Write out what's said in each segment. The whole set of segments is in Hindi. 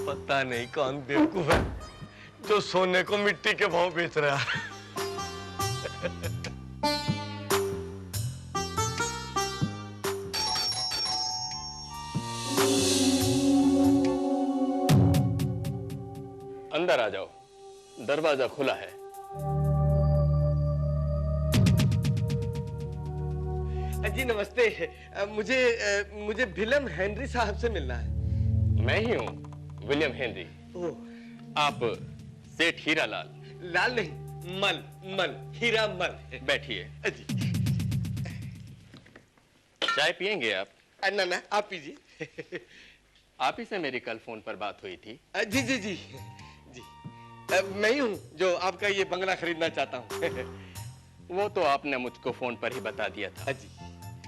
पता नहीं कौन बेवकूफ है जो सोने को मिट्टी के भाव बेच रहा है। अंदर आ जाओ, दरवाजा खुला है। जी नमस्ते, मुझे विलियम हेनरी साहब से मिलना है। मैं ही हूँ विलियम हेनरी। आप सेठ हीरा लाल? लाल नहीं, मल, हीरा मल। बैठिए। जी। चाय पियेंगे आप? ना, आप पीजिए। आप ही से मेरी कल फोन पर बात हुई थी। जी जी जी जी, मैं ही हूँ जो आपका ये बंगला खरीदना चाहता हूँ। वो तो आपने मुझको फोन पर ही बता दिया था। जी।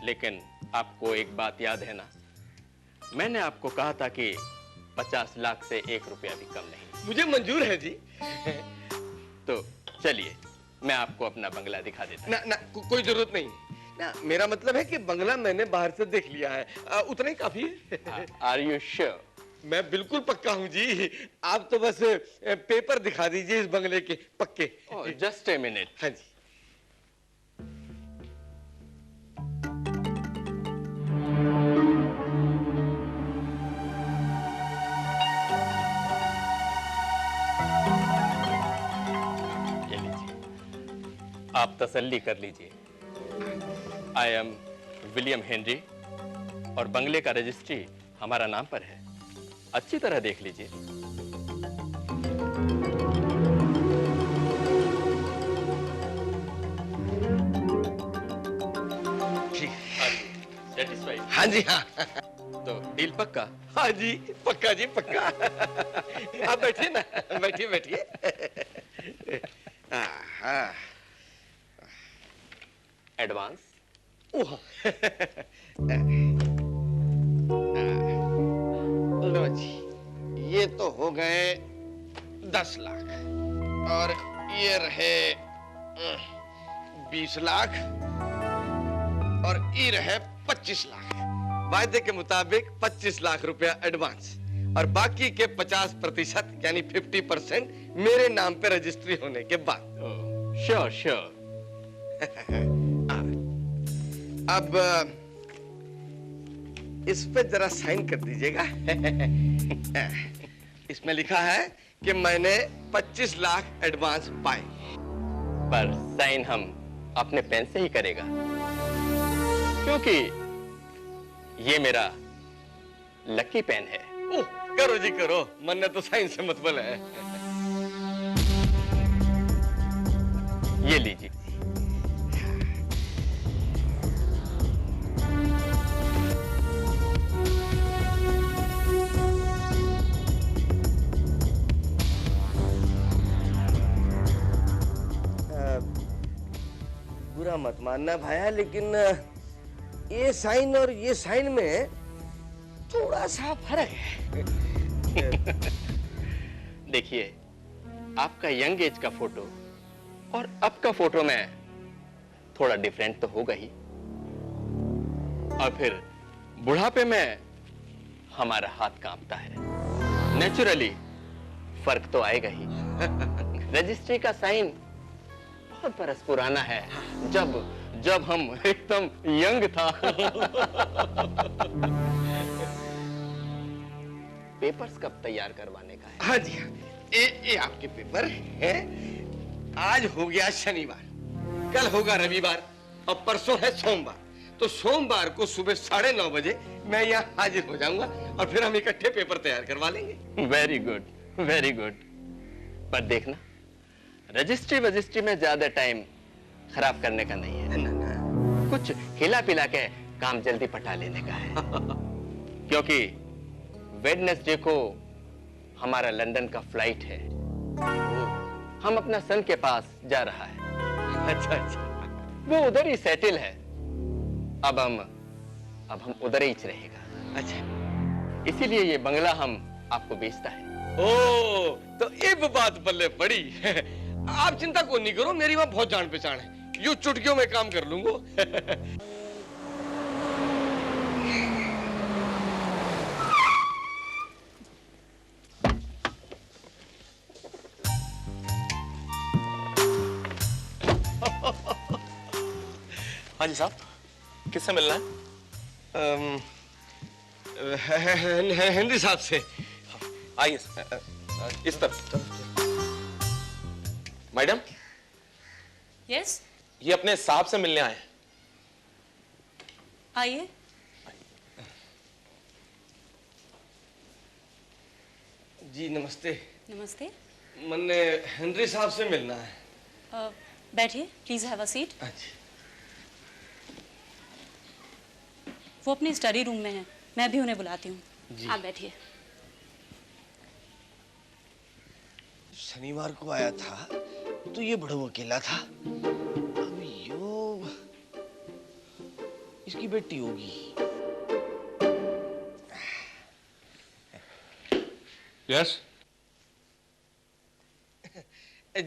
लेकिन आपको एक बात याद है ना, मैंने आपको कहा था कि 50 लाख से 1 रुपया भी कम नहीं। मुझे मंजूर है जी। तो चलिए मैं आपको अपना बंगला दिखा देता हूं। ना, कोई जरूरत नहीं ना, मेरा मतलब है कि बंगला मैंने बाहर से देख लिया है, उतना ही काफी है। Are you sure? मैं बिल्कुल पक्का हूँ जी, आप तो बस पेपर दिखा दीजिए इस बंगले के पक्के। Just a minute. हाँ जी। आप तसल्ली कर लीजिए। आई एम विलियम हेनरी और बंगले का रजिस्ट्री हमारा नाम पर है। अच्छी तरह देख लीजिए। सेटिस्फाइड? हाँ जी हाँ। तो डील पक्का? हाँ जी पक्का जी पक्का। आप बैठिए ना, बैठिए। हाँ। एडवांस? लो जी, ये तो हो गए 10 लाख और ये रहे 20 लाख और ये रहे 25 लाख। वायदे के मुताबिक 25 लाख रुपया एडवांस और बाकी के 50% यानी 50% मेरे नाम पे रजिस्ट्री होने के बाद। Sure sure. अब इस पे जरा साइन कर दीजिएगा। इसमें लिखा है कि मैंने 25 लाख एडवांस पाए। पर साइन हम अपने पेन से ही करेगा, क्योंकि ये मेरा लकी पेन है। ओह, करो जी करो, मन्ने तो साइन से मतलब है। ये लीजिए। बुरा मत मानना भाया, लेकिन ये साइन और ये साइन में थोड़ा सा फर्क है। देखिए, आपका यंग एज का फोटो और अब का फोटो में थोड़ा डिफरेंट तो होगा ही, और फिर बुढ़ापे में हमारा हाथ कांपता है। नेचुरली फर्क तो आएगा ही। रजिस्ट्री का साइन बहुत बरस पुराना है, जब हम एकदम यंग था। पेपर्स कब तैयार करवाने का है? हाँ जी हाँ, ये आपके पेपर हैं। आज हो गया शनिवार, कल होगा रविवार और परसों है सोमवार। तो सोमवार को सुबह 9:30 बजे मैं यहाँ हाजिर हो जाऊंगा और फिर हम इकट्ठे पेपर तैयार करवा लेंगे। Very good, very good. पर देखना, रजिस्ट्री वजिस्ट्री में ज्यादा टाइम खराब करने का नहीं है। कुछ हिला पिला के काम जल्दी पटा लेने का है। क्योंकि वेडनेसडे को हमारा लंदन का फ्लाइट है। हम अपना सन के पास जा रहा है। अच्छा, वो उधर ही सेटल है। अब हम उधर ही रहेगा। अच्छा, इसीलिए ये बंगला हम आपको बेचता है। ओ, तो ये बात बल्ले पड़ी। आप चिंता को नहीं करो, मेरी वहां बहुत जान पहचान है, यूं चुटकियों में काम कर लूंगा। हाँ जी साहब, किससे मिलना है? हेनरी साहब से। आइए इस तरफ। मैडम, यस, ये अपने साहब से मिलने आए हैं। आइए। जी नमस्ते। नमस्ते। मैंने हेनरी साहब से मिलना है। बैठिए, प्लीज हैव अ सीट। अच्छा। वो अपनी स्टडी रूम में है, मैं भी उन्हें बुलाती हूँ। आप बैठिए। शनिवार को आया था तो ये बड़ो अकेला था। अब यो इसकी बेटी होगी। यस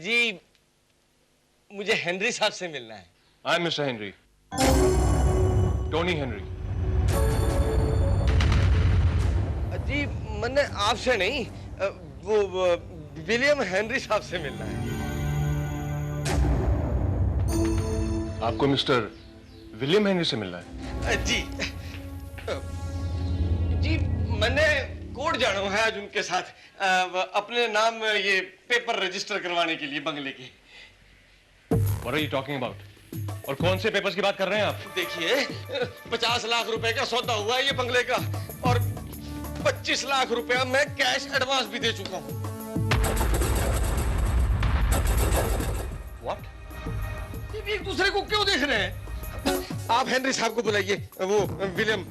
जी मुझे हेनरी साहब से मिलना है। I am mister Henry, Tony Henry. जी मैंने आपसे नहीं, वो विलियम हेनरी साहब से मिलना है। आपको मिस्टर विलियम हेनरी से मिलना है? जी जी मैंने कोर्ट जाना है आज उनके साथ, अपने नाम ये पेपर रजिस्टर करवाने के लिए बंगले के। What are you talking about? और कौन से पेपर्स की बात कर रहे हैं आप? देखिए 50 लाख रुपए का सौदा हुआ है ये बंगले का, और 25 लाख रुपया मैं कैश एडवांस भी दे चुका हूँ। What? ये एक दूसरे को क्यों देख रहे हैं? आप हेनरी साहब को बुलाइए, वो विलियम।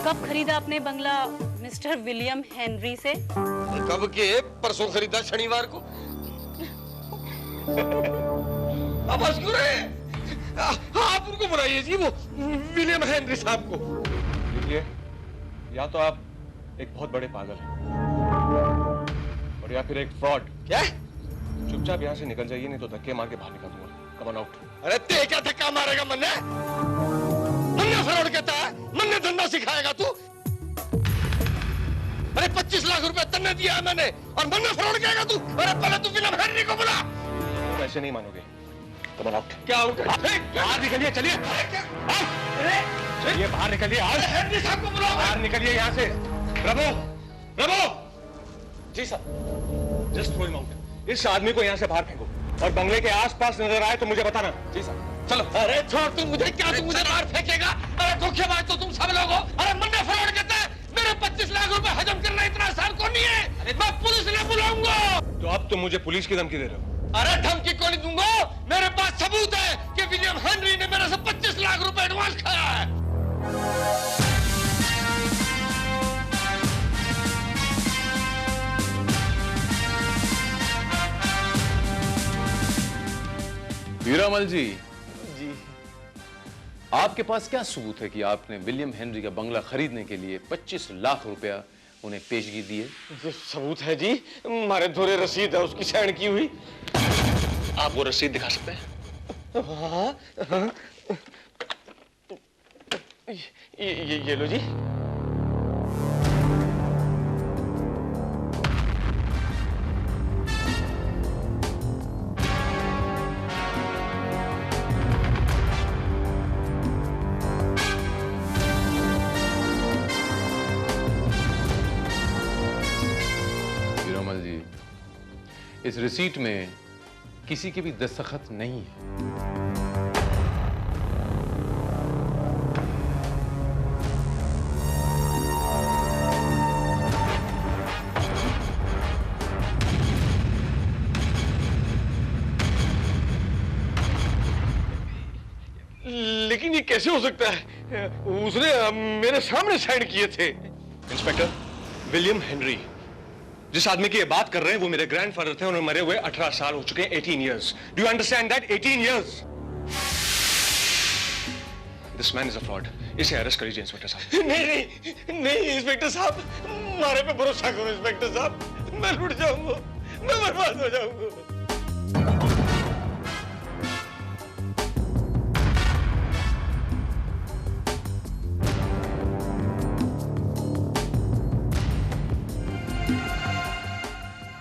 कब खरीदा आपने बंगला मिस्टर विलियम हेनरी से? कब के? परसों खरीदा, शनिवार को। अब हंस क्यों रहे हैं? आप उनको बुलाइए जी, वो विलियम हेनरी साहब को। देखिए, या तो आप एक बहुत बड़े पागल हैं और या फिर एक फ्रॉड। क्या? चुपचाप यहाँ से निकल जाइए, नहीं तो धक्के मार के बाहर निकाल दूंगा। Come on out. अरे ते क्या धक्का मारेगा? मन्ने फ्रॉड कहता है? मन्ने धंधा सिखाएगा तू? अरे 25 लाख रुपए तन्ने दिया है मैंने, और मन्ने फ्रॉड कहेगा तू? अरे पहले तू विलियम हेनरी को बुला। ऐसे नहीं मानोगे। Come on out. क्या हो गया? बाहर निकलिए, चलिए। चलिए बाहर निकलिए। हेनरी साहब को बुलाओ। बाहर निकलिए यहाँ से। प्रभु, प्रभु। जी साहब। Just throw him out. इस आदमी को यहाँ से बाहर फेंको, और बंगले के आसपास नजर आए तो मुझे बताना। जी साहब। चलो। अरे छोड़ तू मुझे, क्या तू मुझे बाहर फेंकेगा? अरे धोखेबाज तो तुम सब लोग हो। अरे मन्ने फ्रॉड कहता है, मेरे 25 लाख रुपए हजम करना इतना आसान को नहीं है। मैं पुलिस ने बुलाऊंगा। तो अब तुम मुझे पुलिस की धमकी दे रहे हो? अरे धमकी को नहीं दूंगा, मेरे पास सबूत है कि विलियम हेनरी ने मेरे से 25 लाख रुपए एडवांस खाया है। हीरामल जी, जी आपके पास क्या सबूत है कि आपने विलियम हेनरी का बंगला खरीदने के लिए 25 लाख रुपया उन्हें पेशगी दी है? ये सबूत है जी, हमारे धोरे रसीद है उसकी साइन की हुई। आप वो रसीद दिखा सकते हैं? हाँ, हाँ। ये लो जी। हीरामल जी, इस रिसीट में किसी के भी दस्तखत नहीं है। लेकिन ये कैसे हो सकता है? उसने मेरे सामने साइन किए थे। इंस्पेक्टर, विलियम हेनरी, जिस आदमी की ये बात कर रहे हैं वो मेरे ग्रैंडफादर थे, उन्हें मरे हुए 18 साल हो चुके हैं। 18 years. Do you understand that? 18 years. This man is a fraud. इसे अरेस्ट करिए इंस्पेक्टर साहब। नहीं इंस्पेक्टर साहब, हमारे पे भरोसा करो इंस्पेक्टर साहब, मैं लुट जाऊंगा, मैं बर्बाद हो जाऊंगा।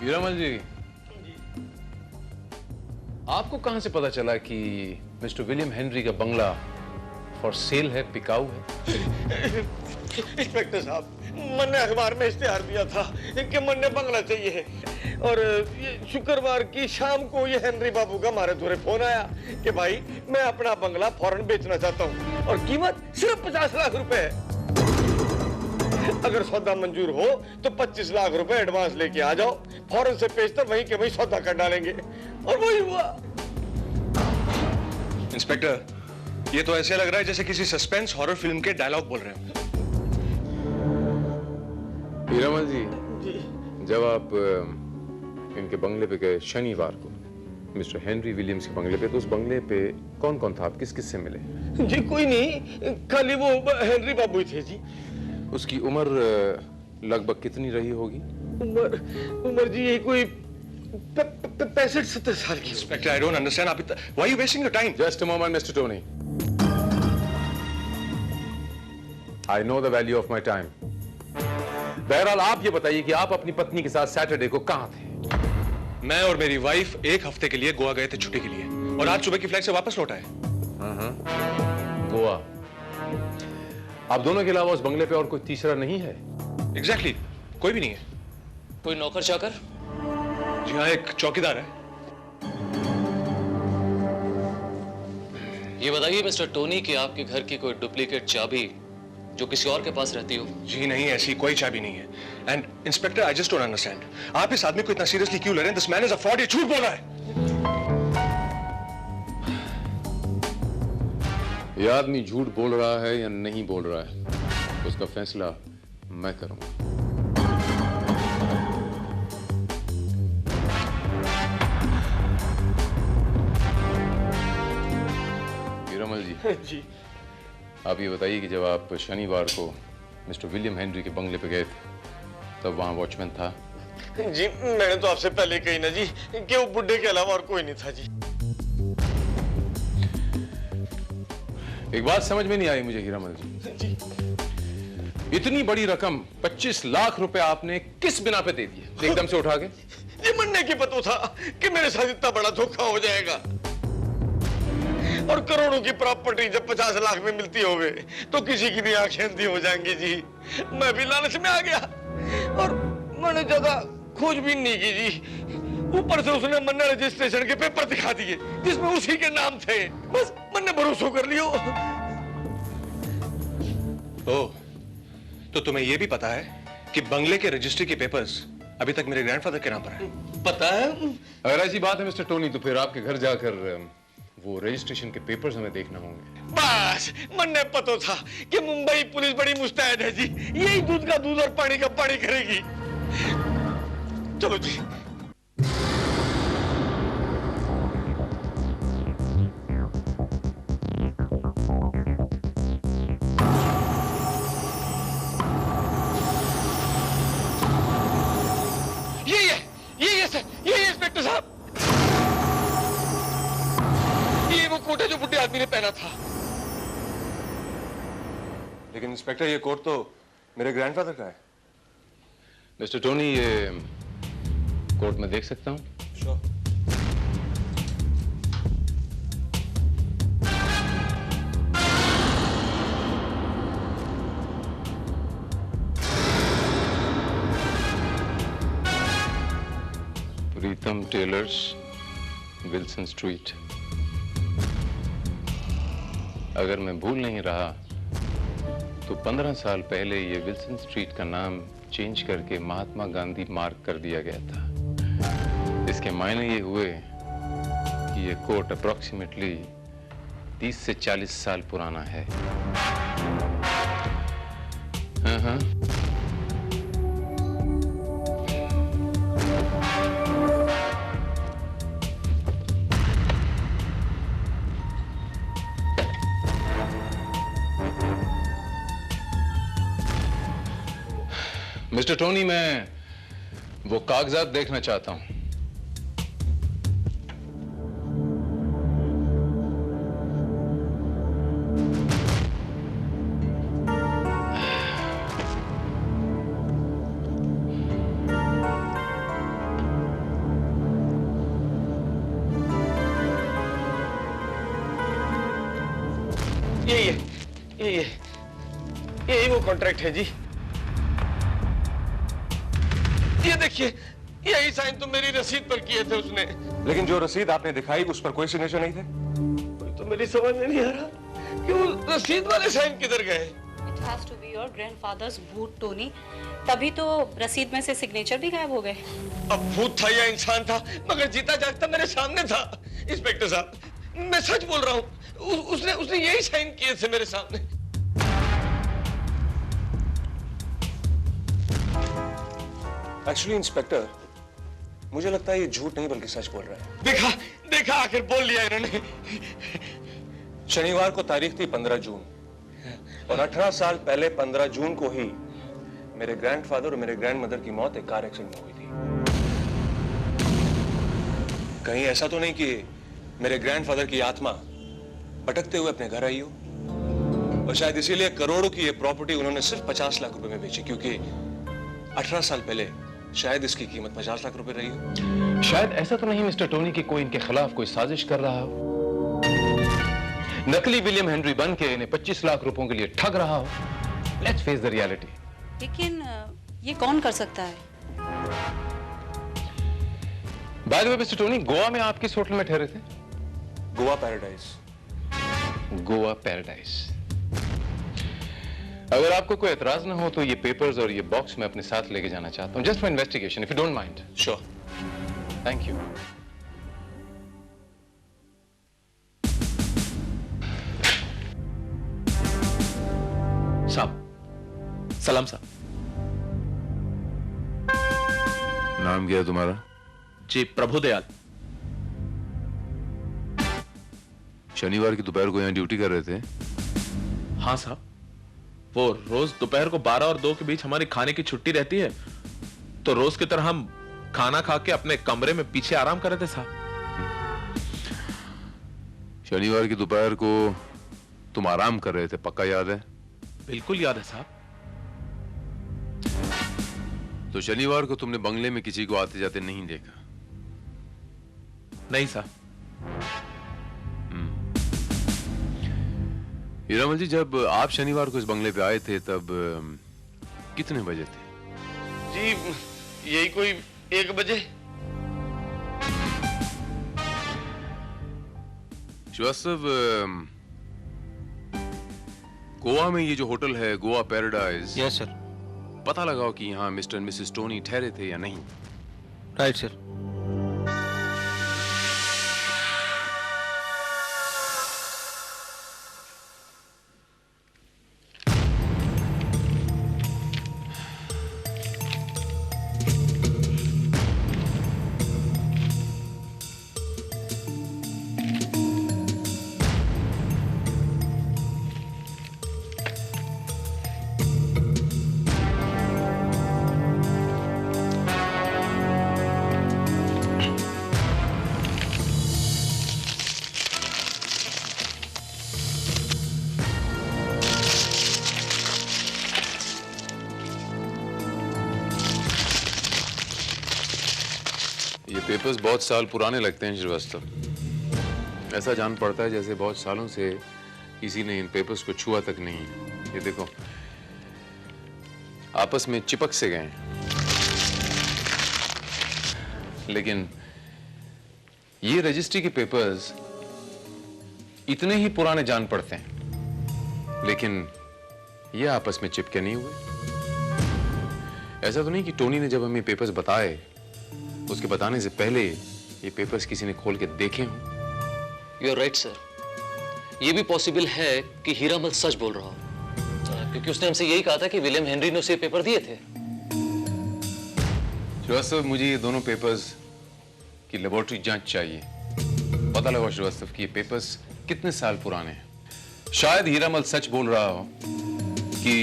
हीरामल जी, आपको कहां से पता चला कि मिस्टर विलियम हेनरी का बंगला फॉर सेल है, बिकाऊ है? इंस्पेक्टर साहब, मैंने अखबार में इश्तेहार दिया था कि मैंने बंगला चाहिए है, और ये शुक्रवार की शाम को ये हेनरी बाबू का हमारे धोरे फोन आया कि भाई मैं अपना बंगला फौरन बेचना चाहता हूँ और कीमत सिर्फ 50 लाख रुपए है। अगर सौदा मंजूर हो तो 25 लाख रुपए एडवांस लेके आ जाओ, फौरन से पेशतर वहीं के वहीं सौदा कर डालेंगे। और वही हुआ। इंस्पेक्टर, ये तो ऐसे लग रहा है जैसे किसी सस्पेंस हॉरर फिल्म के डायलॉग बोल रहे हो। हीरामल जी, जब आप इनके बंगले पे गए शनिवार को, मिस्टर हेनरी विलियम्स के बंगले पे, तो उस बंगले पे कौन कौन था? आप किस किस से मिले? जी कोई नहीं, खाली वो हेनरी बाबू ही थे जी। उसकी उम्र लगभग कितनी रही होगी? उम्र जी यही कोई 65-70 साल की। Inspector, I don't understand. आप why you wasting your time? Just a moment mister Tony, I know the value of my time. बहरहाल आप ये बताइए कि आप अपनी पत्नी के साथ सैटरडे को कहां थे? मैं और मेरी वाइफ एक हफ्ते के लिए गोवा गए थे छुट्टी के लिए, और आज सुबह की फ्लाइट से वापस लौटा है। गोवा। आप दोनों के अलावा उस बंगले पे और कोई तीसरा नहीं है? एग्जैक्टली, कोई भी नहीं है। कोई नौकर चाकर? जी हाँ, एक चौकीदार है। ये बताइए मिस्टर टोनी कि आपके घर की कोई डुप्लीकेट चाबी जो किसी और के पास रहती हो? जी नहीं, ऐसी कोई चाबी नहीं है। And inspector, I just don't understand, आप इस आदमी को इतना सीरियसली क्यों ले रहे हैं? This man is a fraud, ये झूठ बोल रहा है। ये आदमी झूठ बोल रहा है या नहीं बोल रहा है, उसका फैसला मैं करूंगा। हीरामल जी, आप ये बताइए कि जब आप शनिवार को मिस्टर विलियम हेनरी के बंगले पे गए थे, तब वहां वॉचमैन था? जी मैंने तो आपसे पहले कही ना जी कि वो बुड्ढे के अलावा और कोई नहीं था जी। एक बात समझ में नहीं आई मुझे हीरामल जी, इतनी बड़ी रकम 25 लाख रुपए आपने किस बिना पे दे दिए एकदम से उठा के? ये मन्ने की पता था कि मेरे साथ इतना बड़ा धोखा हो जाएगा, और करोड़ों की प्रॉपर्टी जब 50 लाख में मिलती होवे तो किसी की भी आंखें अंधी हो जाएंगी जी। मैं भी लालच में आ गया और मैंने ज्यादा खोजबीन नहीं की जी। ऊपर से उसने मन्ना रजिस्ट्रेशन के पेपर दिखा दिए जिसमें उसी के नाम थे, बस मैंने भरोसा कर लियो। ओह, तो तुम्हें यह भी पता है कि बंगले के रजिस्ट्री के पेपर्स अभी तक मेरे ग्रैंडफादर के नाम पर है? पता है। अगर ऐसी बात है मिस्टर टोनी, तो फिर आपके घर जाकर वो रजिस्ट्रेशन के पेपर्स हमें देखना होंगे। बस मन्ने पता था कि मुंबई पुलिस बड़ी मुस्तैद है जी, यही दूध का दूध और पानी का पानी करेगी। चलो जी। ये सर, ये इंस्पेक्टर साहब, ये वो कोट है जो बुड्ढे आदमी ने पहना था। लेकिन इंस्पेक्टर, ये कोट तो मेरे ग्रैंडफादर का है। मिस्टर टोनी, ये कोट में देख सकता हूं? श्योर। प्रीतम टेलर्स, विल्सन स्ट्रीट। अगर मैं भूल नहीं रहा तो 15 साल पहले ये विल्सन स्ट्रीट का नाम चेंज करके महात्मा गांधी मार्ग कर दिया गया था। इसके मायने ये हुए कि ये कोट अप्रोक्सीमेटली 30 से 40 साल पुराना है। हाँ। मिस्टर टोनी, मैं वो कागजात देखना चाहता हूं। यही वो कॉन्ट्रैक्ट है जी। ये देखिए, यही साइन तो मेरी रसीद पर किए थे उसने। लेकिन जो रसीद आपने दिखाई उस पर कोई सिग्नेचर नहीं थे। तो मेरी समझ में नहीं आ रहा कि वो रसीद वाले साइन किधर गए। It has to be your grandfather's भूत टोनी, तभी तो रसीद में से सिग्नेचर भी गायब हो गए। अब भूत था या इंसान था, मगर जीता जागता मेरे सामने था। इंस्पेक्टर साहब, मैं सच बोल रहा हूँ, उसने यही साइन किए थे मेरे सामने। एक्चुअली इंस्पेक्टर, मुझे लगता है ये झूठ नहीं बल्कि सच बोल रहा है। देखा आखिर बोल लिया इन्होंने। शनिवार को तारीख थी 15 जून और 18 साल पहले 15 जून को ही मेरे ग्रैंडफादर और मेरे ग्रैंडमदर की मौत एक कार एक्सीडेंट में हुई थी। कहीं ऐसा तो नहीं कि मेरे ग्रैंडफादर की आत्मा भटकते हुए अपने घर आई हो, और शायद इसीलिए करोड़ों की ये प्रॉपर्टी उन्होंने सिर्फ 50 लाख रुपए में बेची, क्योंकि 18 साल पहले शायद इसकी कीमत 50 लाख रुपए रही हो। शायद ऐसा तो नहीं मिस्टर टोनी कि कोई इनके खिलाफ कोई साजिश कर रहा हो, नकली विलियम हेनरी बन के इन्हें 25 लाख रुपयों के लिए ठग रहा हो। Let's face the reality. लेकिन ये कौन कर सकता है? By the way mister Tony, Goa में आप किस होटल में ठहरे थे? गोवा पैराडाइज। गोवा पैराडाइज। अगर आपको कोई एतराज ना हो तो ये पेपर्स और ये बॉक्स मैं अपने साथ लेके जाना चाहता हूं, just for investigation, if you don't mind. Sure. Thank you. साहब, सलाम साहब। नाम क्या है तुम्हारा? जी, प्रभुदयाल। शनिवार की दोपहर को यहाँ ड्यूटी कर रहे थे? हाँ साहब, वो रोज दोपहर को 12 और 2 के बीच हमारी खाने की छुट्टी रहती है, तो रोज की तरह हम खाना खा के अपने कमरे में पीछे आराम कर रहे थे साहब। शनिवार की दोपहर को तुम आराम कर रहे थे, पक्का याद है? बिल्कुल याद है साहब। तो शनिवार को तुमने बंगले में किसी को आते जाते नहीं देखा? नहीं साहब। हीरामल जी, जब आप शनिवार को इस बंगले पे आए थे तब कितने बजे थे? जी, यही कोई 1 बजे। श्रीवास्तव, गोवा में ये जो होटल है गोवा पैराडाइज, यस सर। पता लगाओ कि यहाँ मिस्टर एंड मिसेस टोनी ठहरे थे या नहीं। Right sir. पेपर्स बहुत साल पुराने लगते हैं श्रीवास्तव। ऐसा जान पड़ता है जैसे बहुत सालों से किसी ने इन पेपर्स को छुआ तक नहीं। ये देखो, आपस में चिपक से गए। लेकिन ये रजिस्ट्री के पेपर्स इतने ही पुराने जान पड़ते हैं, लेकिन ये आपस में चिपके नहीं हुए। ऐसा तो नहीं कि टोनी ने जब हमें पेपर्स बताए, उसके बताने से पहले ये पेपर्स किसी ने खोल के देखे हों। You are right sir. ये भी पॉसिबल है कि हीरामल सच बोल रहा हो, क्योंकि उसने हमसे यही कहा था कि विलियम हेनरी ने उसे पेपर दिए थे। श्रीवास्तव, मुझे ये दोनों पेपर्स की लेबोरेटरी जांच चाहिए। पता लगाओ श्रीवास्तव कि ये पेपर्स कितने साल पुराने हैं। शायद हीरामल सच बोल रहा हो कि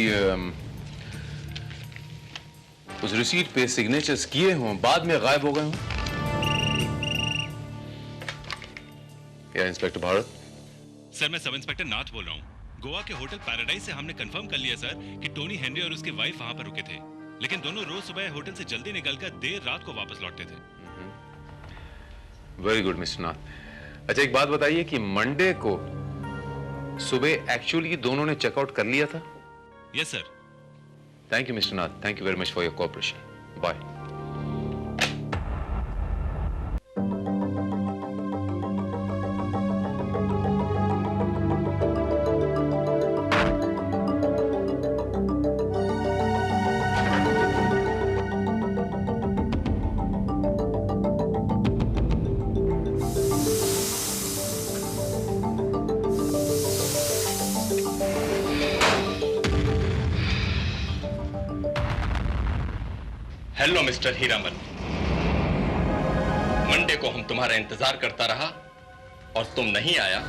उस रिसीट पे सिग्नेचर्स किए हों, बाद में गायब हो गए हों। या इंस्पेक्टर भारत? सर, मैं सब इंस्पेक्टर नाथ बोल रहा हूँ। गोवा के होटल पैराडाइज से हमने कंफर्म कर लिया सर कि टोनी हेनरी और उसकी वाइफ वहां पर रुके थे, लेकिन दोनों रोज सुबह होटल से जल्दी निकलकर देर रात को वापस लौटते थे। वेरी गुड मिस्टर नाथ। अच्छा, एक बात बताइए कि मंडे को सुबह एक्चुअली दोनों ने चेकआउट कर लिया था? Yes sir. Thank you mister Nath, thank you very much for your cooperation. Bye. Hello mister Hiramal, Monday को हम तुम्हारा इंतजार करता रहा और तुम नहीं आया।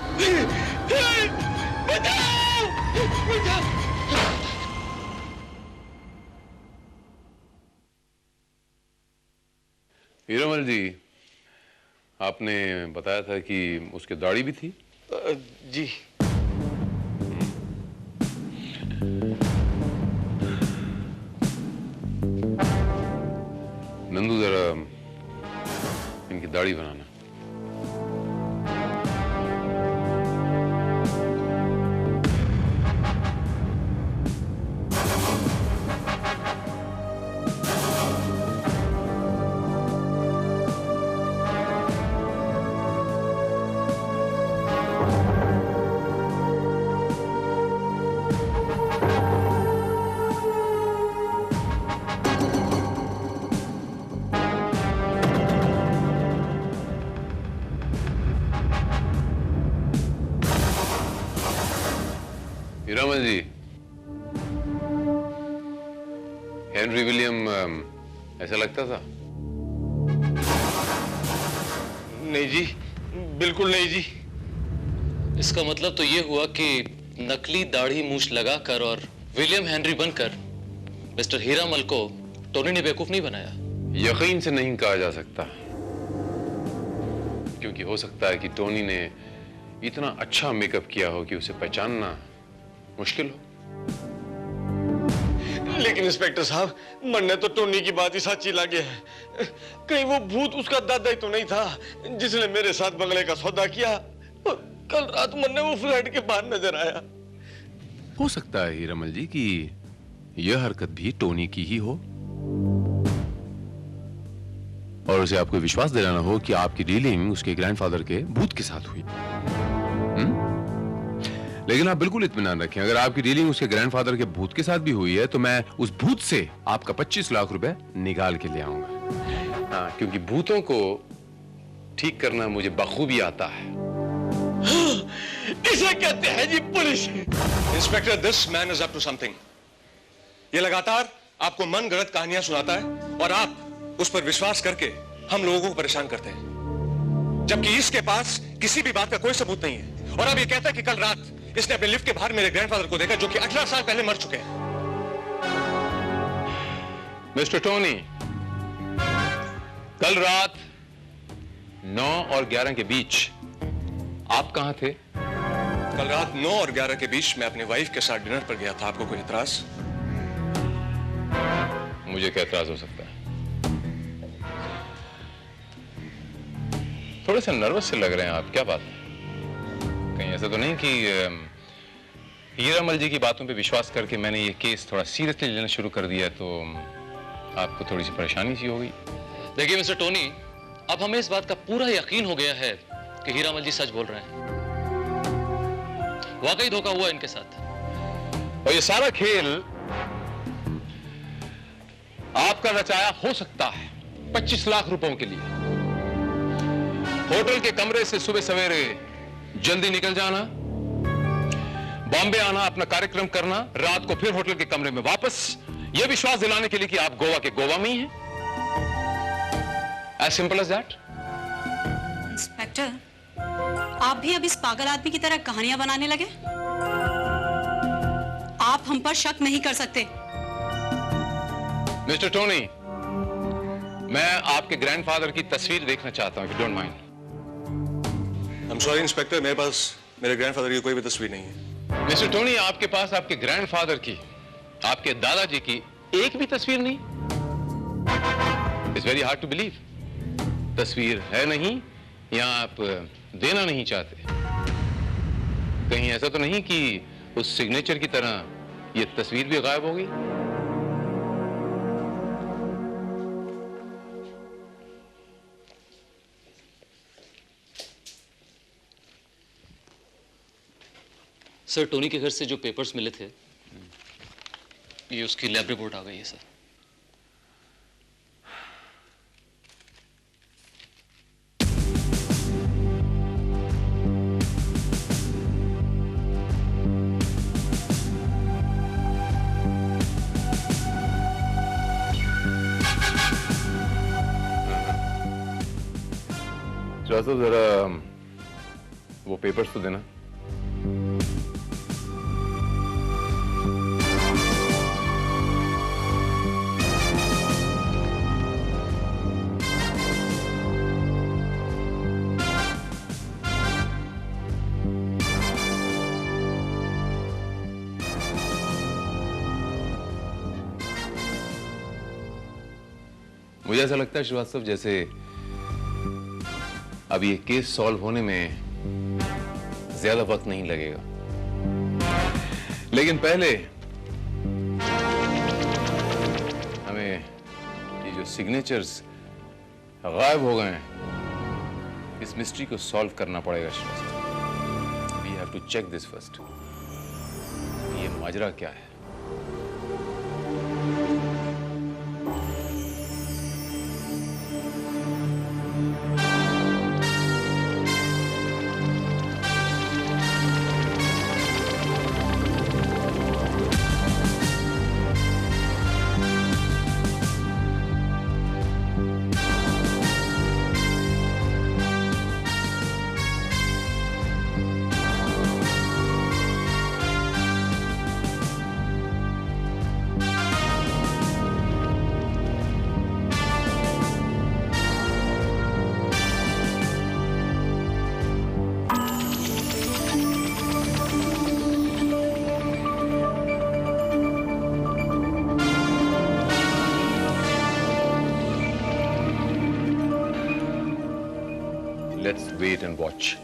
हीरामल जी, आपने बताया था कि उसकी दाढ़ी भी थी? जी। नंदू, जरा इनकी दाढ़ी बनाना। हीरामल जी, हेनरी विलियम ऐसा लगता था? नहीं जी, बिल्कुल नहीं जी। इसका मतलब तो ये हुआ कि नकली दाढ़ी मूछ लगाकर और विलियम हेनरी बनकर मिस्टर हीरामल को टोनी ने बेवकूफ नहीं बनाया। यकीन से नहीं कहा जा सकता, क्योंकि हो सकता है कि टोनी ने इतना अच्छा मेकअप किया हो कि उसे पहचानना मुश्किल हो। लेकिन इंस्पेक्टर साहब, मन ने तो टोनी की बात ही सच्ची लगे है। कहीं वो भूत उसका दादा ही तो नहीं था जिसने मेरे साथ बंगले का सौदा किया और कल रात मन ने वो फ्लैट के बाहर नजर आया। हो सकता है हीरामल जी कि यह हरकत भी टोनी की ही हो और उसे आपको विश्वास दिलाना हो कि आपकी डीलिंग उसके ग्रैंडफादर के भूत के साथ हुई। लेकिन आप बिल्कुल इत्मीनान रखें, अगर आपकी डीलिंग उसके ग्रैंडफादर के भूत के साथ भी हुई है तो मैं उस भूत से आपका 25 लाख रुपए निकाल के ले आऊंगा। हाँ, क्योंकि भूतों को ठीक करना मुझे बखूबी आता है। इसे कहते हैं जी police. Inspector, this man is up to something. ये लगातार आपको मन गढ़ंत कहानियां सुनाता है और आप उस पर विश्वास करके हम लोगों को परेशान करते हैं, जबकि इसके पास किसी भी बात का कोई सबूत नहीं है। और अब ये कहता है कि कल रात इसने अपने लिफ्ट के बाहर मेरे ग्रैंडफादर को देखा, जो कि 18 साल पहले मर चुके हैं। मिस्टर टोनी, कल रात 9 और 11 के बीच आप कहां थे? कल रात 9 और 11 के बीच मैं अपनी वाइफ के साथ डिनर पर गया था। आपको कोई एतराज? मुझे क्या एतराज हो सकता है? थोड़े से नर्वस से लग रहे हैं आप, क्या बात है? कहीं ऐसा तो नहीं कि हीरामल जी की बातों पे विश्वास करके मैंने ये केस थोड़ा सीरियसली लेना शुरू कर दिया तो आपको थोड़ी सी परेशानी सी हो गई? देखिए मिस्टर टोनी, अब हमें इस बात का पूरा यकीन हो गया है कि हीरामल जी सच बोल रहे हैं। वाकई धोखा हुआ इनके साथ और ये सारा खेल आपका रचाया हो सकता है 25 लाख रुपयों के लिए। होटल के कमरे से सुबह सवेरे जल्दी निकल जाना, बॉम्बे आना, अपना कार्यक्रम करना, रात को फिर होटल के कमरे में वापस, यह विश्वास दिलाने के लिए कि आप गोवा के गोवा में ही हैं। As simple as that. Inspector, आप भी अब इस पागल आदमी की तरह कहानियां बनाने लगे? आप हम पर शक नहीं कर सकते। मिस्टर टोनी, मैं आपके ग्रैंडफादर की तस्वीर देखना चाहता हूं, if you don't mind. I'm sorry inspector, मेरे पास मेरे ग्रैंडफादर की कोई भी तस्वीर नहीं है। मिस्टर टोनी, आपके पास आपके ग्रैंडफादर की, आपके दादाजी की एक भी तस्वीर नहीं? It's very hard to believe. तस्वीर है नहीं या आप देना नहीं चाहते? कहीं ऐसा तो नहीं कि उस सिग्नेचर की तरह ये तस्वीर भी गायब हो गई? सर, टोनी के घर से जो पेपर्स मिले थे, ये उसकी लैब रिपोर्ट आ गई है सर। तो जरा वो पेपर्स तो देना। मुझे ऐसा लगता है श्रीवास्तव, जैसे अब ये केस सॉल्व होने में ज्यादा वक्त नहीं लगेगा, लेकिन पहले हमें ये जो सिग्नेचर्स गायब हो गए हैं, इस मिस्ट्री को सॉल्व करना पड़ेगा Srivastava. We have to check this first. ये माजरा क्या है? Let's wait and watch.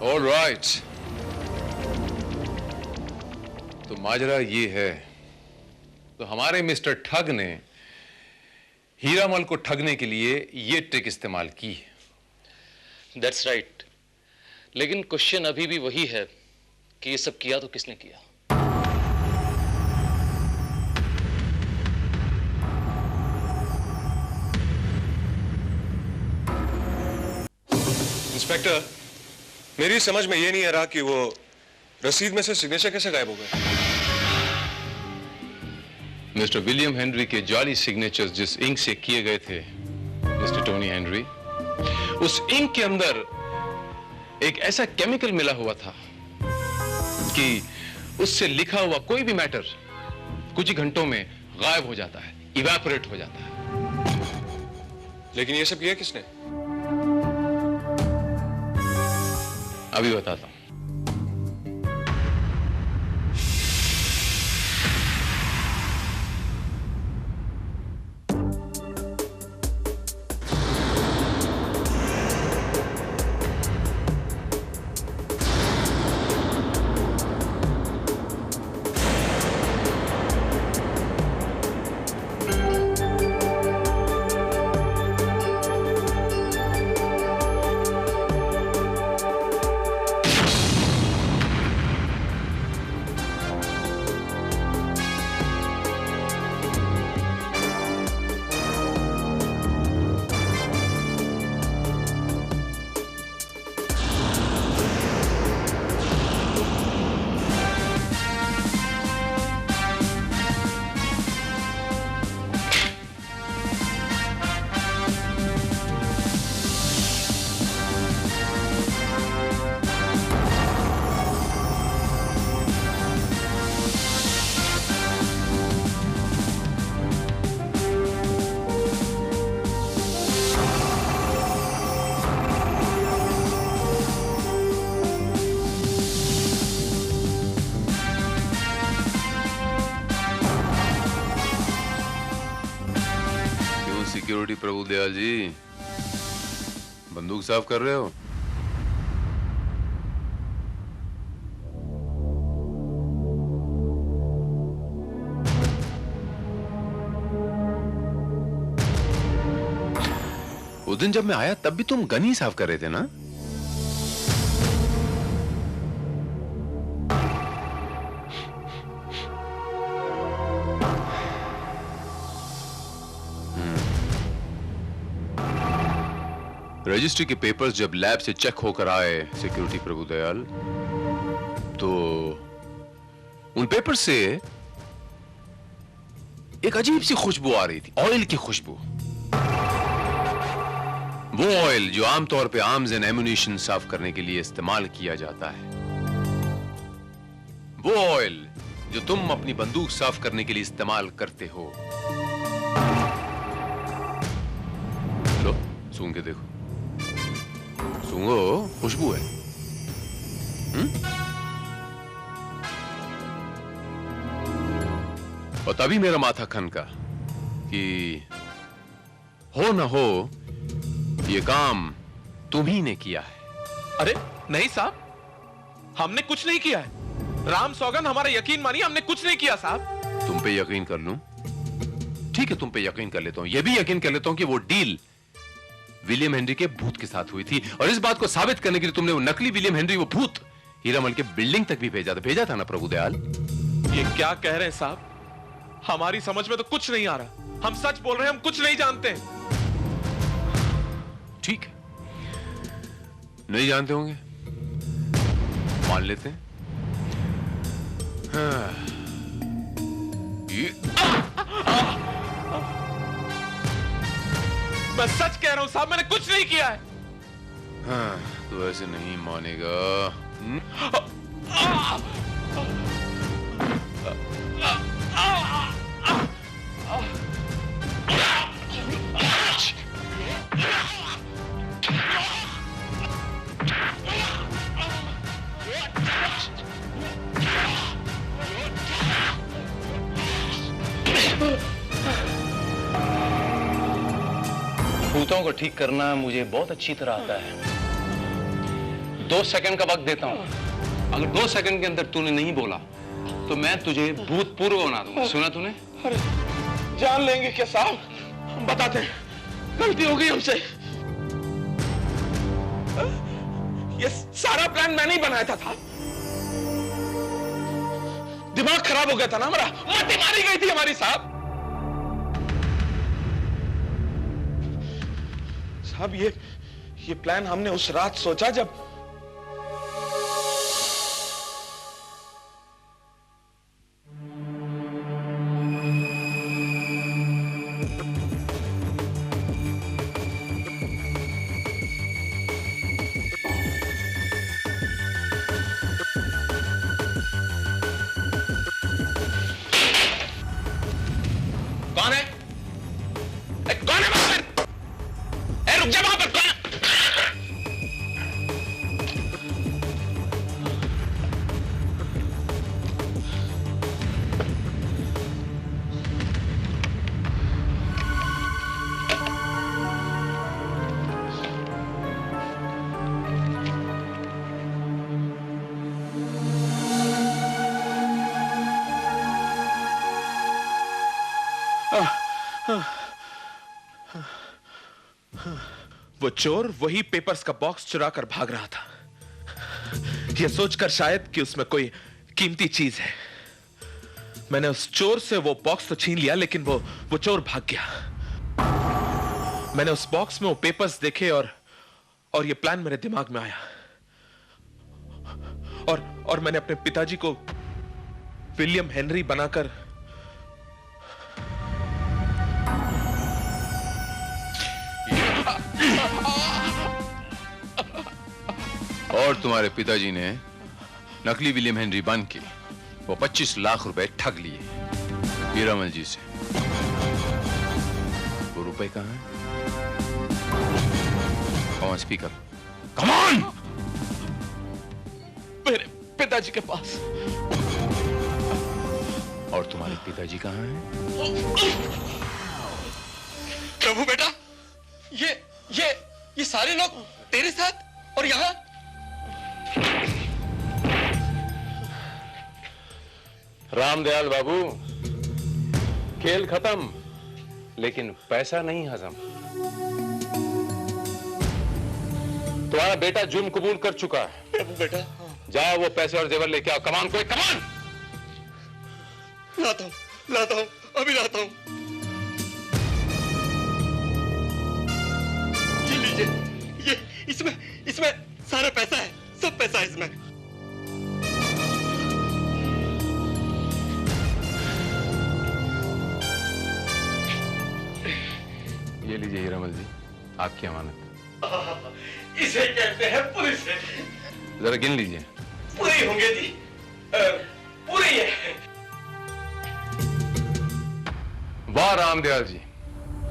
All right. तो माजरा ये है, तो हमारे मिस्टर ठग ने हीरामल को ठगने के लिए ये ट्रिक इस्तेमाल की। That's right. लेकिन क्वेश्चन अभी भी वही है कि ये सब किया तो किसने किया? इंस्पेक्टर, मेरी समझ में ये नहीं आ रहा कि वो रसीद में से सिग्नेचर कैसे गायब हो गए। मिस्टर विलियम हेनरी के जाली सिग्नेचर्स जिस इंक से किए गए थे मिस्टर टोनी हेनरी, उस इंक के अंदर एक ऐसा केमिकल मिला हुआ था कि उससे लिखा हुआ कोई भी मैटर कुछ ही घंटों में गायब हो जाता है, इवेपोरेट हो जाता है। लेकिन ये सब किया किसने? अभी बताता हूं। प्रभु दयाल जी, बंदूक साफ कर रहे हो? उस दिन जब मैं आया तब भी तुम गन ही साफ कर रहे थे ना? रजिस्ट्री के पेपर्स जब लैब से चेक होकर आए सिक्योरिटी प्रभु दयाल, तो उन पेपर से एक अजीब सी खुशबू आ रही थी, ऑयल की खुशबू। वो ऑयल जो आमतौर पे आर्म्स एंड एम्युनिशन साफ करने के लिए इस्तेमाल किया जाता है, वो ऑयल जो तुम अपनी बंदूक साफ करने के लिए इस्तेमाल करते हो। लो सूंघ के देखो, सूंघो, खुशबू है। और तभी मेरा माथा खनका कि हो ना हो ये काम तुम ही ने किया है। अरे नहीं साहब, हमने कुछ नहीं किया है। राम सौगंध, हमारा यकीन मानिए, हमने कुछ नहीं किया साहब। तुम पे यकीन कर लूं? ठीक है, तुम पे यकीन कर लेता हूं। यह भी यकीन कर लेता हूं कि वो डील विलियम हेनरी के भूत के साथ हुई थी, और इस बात को साबित करने के लिए तुमने वो नकली विलियम हेनरी, वो भूत हीरामल के बिल्डिंग तक भी भेजा था ना प्रभु दयाल? ये क्या कह रहे हैं साहब? हमारी समझ में तो कुछ नहीं आ रहा। हम सच बोल रहे हैं, हम कुछ नहीं जानते। ठीक है, नहीं जानते होंगे, मान लेते हैं। हाँ। मैं सच कह रहा हूं साहब, मैंने कुछ नहीं किया है। हाँ, तो ऐसे नहीं मानेगा। भूतों को ठीक करना मुझे बहुत अच्छी तरह आता है। 2 सेकंड का वक्त देता हूं। अगर 2 सेकंड के अंदर तूने नहीं बोला तो मैं तुझे भूतपूर्व बना दूंगा। सुना तूने? अरे जान लेंगे क्या साहब? हम बताते हैं, गलती हो गई हमसे। ये सारा प्लान मैंने ही बनाया था साहब। दिमाग खराब हो गया था ना हमारा, मती मारी गई थी हमारी साहब। साहब ये प्लान हमने उस रात सोचा जब कौन है? कौन है वहां पर? रुक जा वहां पर, कौन है? वो चोर वही पेपर्स का बॉक्स चुरा कर भाग रहा था, यह सोचकर शायद कि उसमें कोई कीमती चीज है। मैंने उस चोर से वो बॉक्स तो छीन लिया, लेकिन वो चोर भाग गया। मैंने उस बॉक्स में वो पेपर्स देखे और ये प्लान मेरे दिमाग में आया। और मैंने अपने पिताजी को विलियम हेनरी बनाकर और तुम्हारे पिताजी ने नकली विलियम हेनरी बन के वो 25 लाख रुपए ठग लिए हीरामल जी से। वो रुपए कहां हैं? कौन स्पीकर? Come on! मेरे पिताजी के पास। और तुम्हारे पिताजी कहां हैं? प्रभु बेटा, सारे लोग तेरे साथ और यहाँ? रामदयाल बाबू, खेल खत्म, लेकिन पैसा नहीं हजम। तुम्हारा बेटा जुर्म कबूल कर चुका है। प्रभु बेटा, जाओ वो पैसे और जेवर लेके आओ। कमान, कोई कमान। लाता हूँ, अभी लाता हूँ। ये लीजिए, ये इसमें सारा पैसा है, सब पैसा है इसमें। ये लीजिए हीरामल जी, आपकी अमानत। इसे कहते हैं पुलिस। जरा गिन लीजिए। पूरी होंगे जी, पूरी है। वाह रामदयाल जी,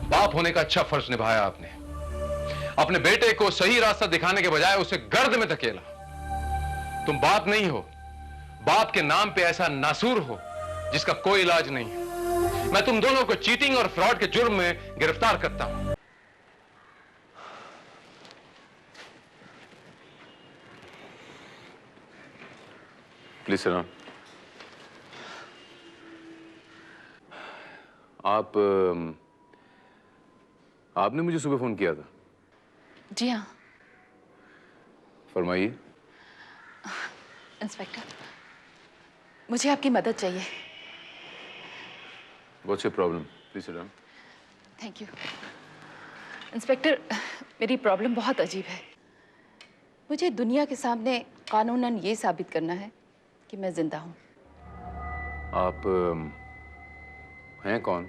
बाप होने का अच्छा फर्ज निभाया आपने। अपने बेटे को सही रास्ता दिखाने के बजाय उसे गर्द में धकेला। तुम बाप नहीं हो, बाप के नाम पे ऐसा नासूर हो जिसका कोई इलाज नहीं। मैं तुम दोनों को चीटिंग और फ्रॉड के जुर्म में गिरफ्तार करता हूं। प्लीज सर, आपने मुझे सुबह फोन किया था? जी हाँ। फरमाइए। इंस्पेक्टर, मुझे आपकी मदद चाहिए। What's your problem? Please sit down. Thank you. Inspector, मेरी प्रॉब्लम बहुत अजीब है। मुझे दुनिया के सामने कानूनन ये साबित करना है कि मैं जिंदा हूँ। आप हैं कौन?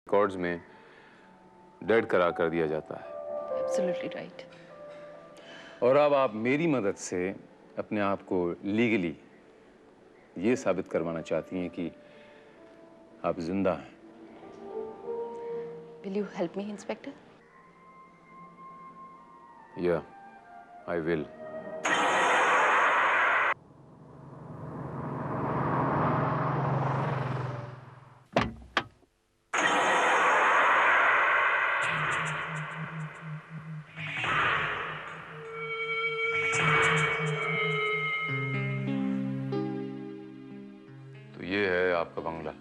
रिकॉर्ड्स में डेड करार कर दिया जाता है। Absolutely right. और अब आप मेरी मदद से अपने आप को लीगली ये साबित करवाना चाहती हैं कि आप जिंदा हैं। Will you help me inspector? या, आई विल। ये है आपका बंगला।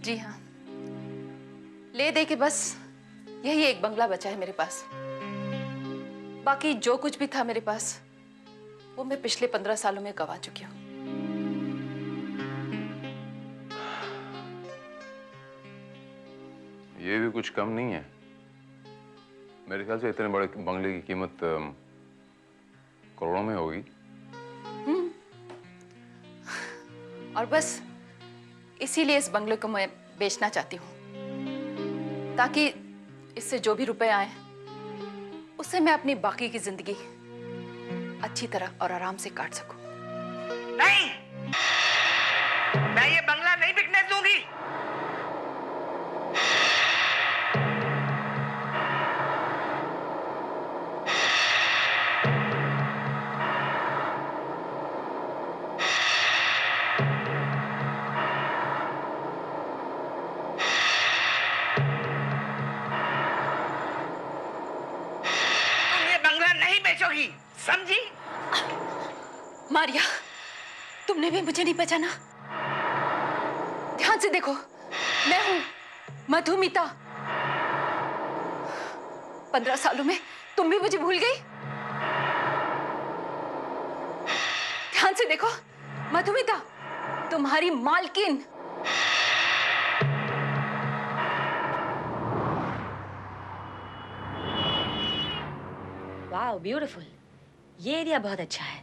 जी हाँ, ले दे के बस यही एक बंगला बचा है मेरे पास। बाकी जो कुछ भी था मेरे पास वो मैं पिछले 15 सालों में गंवा चुकी हूँ। ये भी कुछ कम नहीं है। मेरे ख्याल से इतने बड़े बंगले की कीमत करोड़ों में होगी। और बस इसीलिए इस बंगले को मैं बेचना चाहती हूँ, ताकि इससे जो भी रुपए आए उससे मैं अपनी बाकी की जिंदगी अच्छी तरह और आराम से काट सकूं। नहीं, मैं ये बंगला नहीं बिकने दूंगी। बेचोगी, समझी? मारिया, तुमने भी मुझे नहीं पहचाना? ध्यान से देखो, मैं हूं मधुमिता। 15 सालों में तुम भी मुझे भूल गई? ध्यान से देखो, मधुमिता, तुम्हारी मालकिन। Wow, beautiful. ये एरिया बहुत अच्छा है।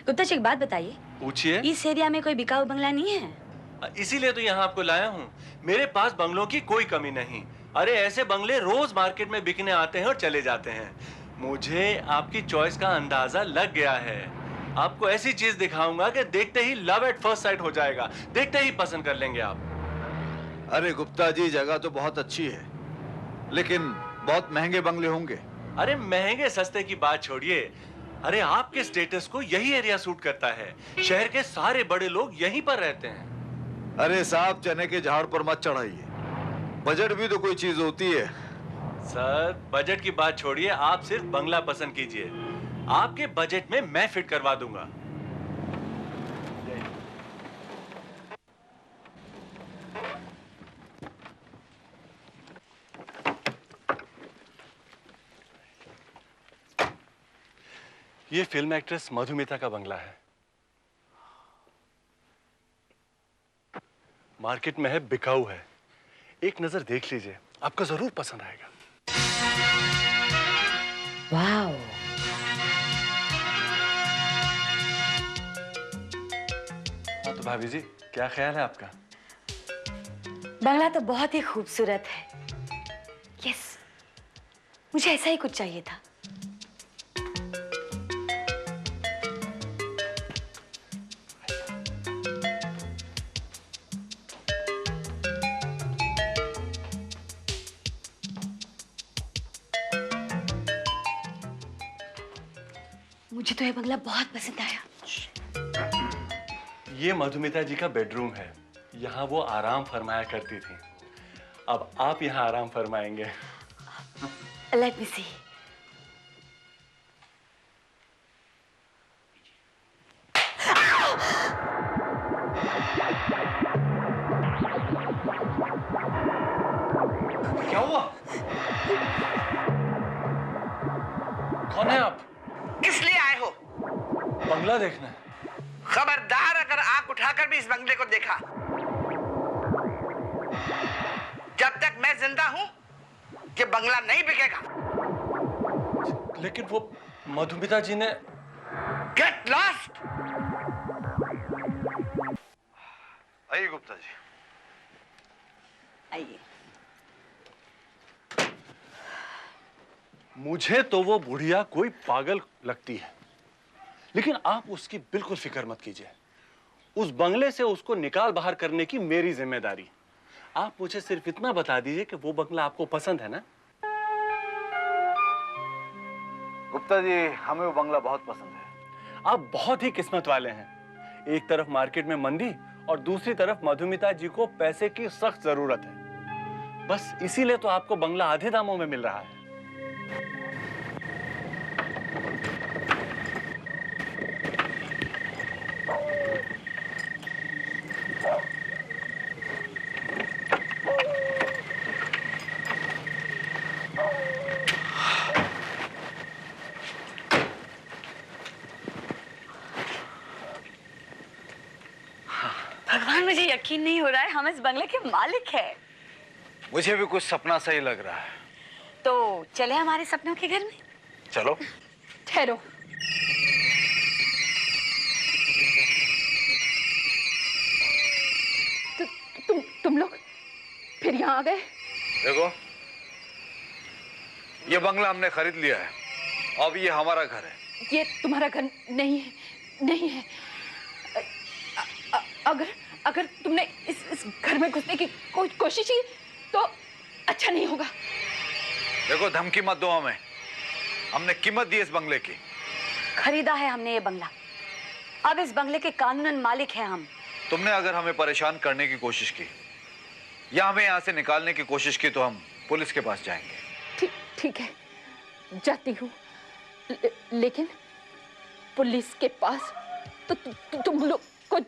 गुप्ता जी, एक बात बताइए। पूछिए। इस एरिया में कोई बिकाऊ बंगला नहीं है? इसीलिए तो यहाँ आपको लाया हूँ। मेरे पास बंगलों की कोई कमी नहीं। अरे ऐसे बंगले रोज मार्केट में बिकने आते हैं और चले जाते हैं। मुझे आपकी चॉइस का अंदाजा लग गया है। आपको ऐसी चीज दिखाऊंगा कि देखते ही लव एट फर्स्ट साइट हो जाएगा, देखते ही पसंद कर लेंगे आप। अरे गुप्ता जी, जगह तो बहुत अच्छी है, लेकिन बहुत महंगे बंगले होंगे। अरे महंगे सस्ते की बात छोड़िए, अरे आपके स्टेटस को यही एरिया सूट करता है। शहर के सारे बड़े लोग यहीं पर रहते हैं। अरे साहब, चने के झाड़ पर मत चढ़ाइए, बजट भी तो कोई चीज होती है। सर, बजट की बात छोड़िए, आप सिर्फ बंगला पसंद कीजिए, आपके बजट में मैं फिट करवा दूंगा। ये फिल्म एक्ट्रेस मधुमिता का बंगला है। मार्केट में है, बिकाऊ है। एक नजर देख लीजिए, आपको जरूर पसंद आएगा। वाओ, हाँ तो भाभी जी, क्या ख्याल है आपका? बंगला तो बहुत ही खूबसूरत है। यस, मुझे ऐसा ही कुछ चाहिए था। मुझे तो ये बंगला बहुत पसंद आया। ये मधुमिता जी का बेडरूम है। यहाँ वो आराम फरमाया करती थी। अब आप यहाँ आराम फरमाएंगे। लेट मी सी। क्या हुआ? कौन है आप? किस लिए आए हो? बंगला देखना है। खबरदार, अगर आंख उठाकर भी इस बंगले को देखा, जब तक मैं जिंदा हूं, ये बंगला नहीं बिकेगा। लेकिन वो मधुमिता जी ने। Get lost. आइए गुप्ता जी, आइए। मुझे तो वो बुढ़िया कोई पागल लगती है, लेकिन आप उसकी बिल्कुल फिक्र मत कीजिए। उस बंगले से उसको निकाल बाहर करने की मेरी जिम्मेदारी। आप मुझे सिर्फ इतना बता दीजिए कि वो बंगला आपको पसंद है ना? गुप्ता जी, हमें वो बंगला बहुत पसंद है। आप बहुत ही किस्मत वाले हैं। एक तरफ मार्केट में मंदी और दूसरी तरफ मधुमिता जी को पैसे की सख्त जरूरत है। बस इसीलिए तो आपको बंगला आधे दामों में मिल रहा है। भगवान, मुझे यकीन नहीं हो रहा है हम इस बंगले के मालिक हैं। मुझे भी कुछ सपना सा ही लग रहा है। तो चले हमारे सपनों के घर में। चलो। ठहरो, यहाँ आ गए? देखो, ये बंगला हमने खरीद लिया है, अब ये हमारा घर है। ये तुम्हारा घर नहीं है, नहीं है। अगर तुमने इस घर में घुसने की कोशिश की तो अच्छा नहीं होगा। देखो, धमकी मत दो हमें, हमने कीमत दी इस बंगले की। खरीदा है हमने ये बंगला, अब इस बंगले के कानूनन मालिक हैं हम। तुमने अगर हमें परेशान करने की कोशिश की या हमें यहाँ से निकालने की कोशिश की तो हम पुलिस के पास जाएंगे। ठीक है, जाती हूँ, लेकिन पुलिस के पास तो तुम लोग को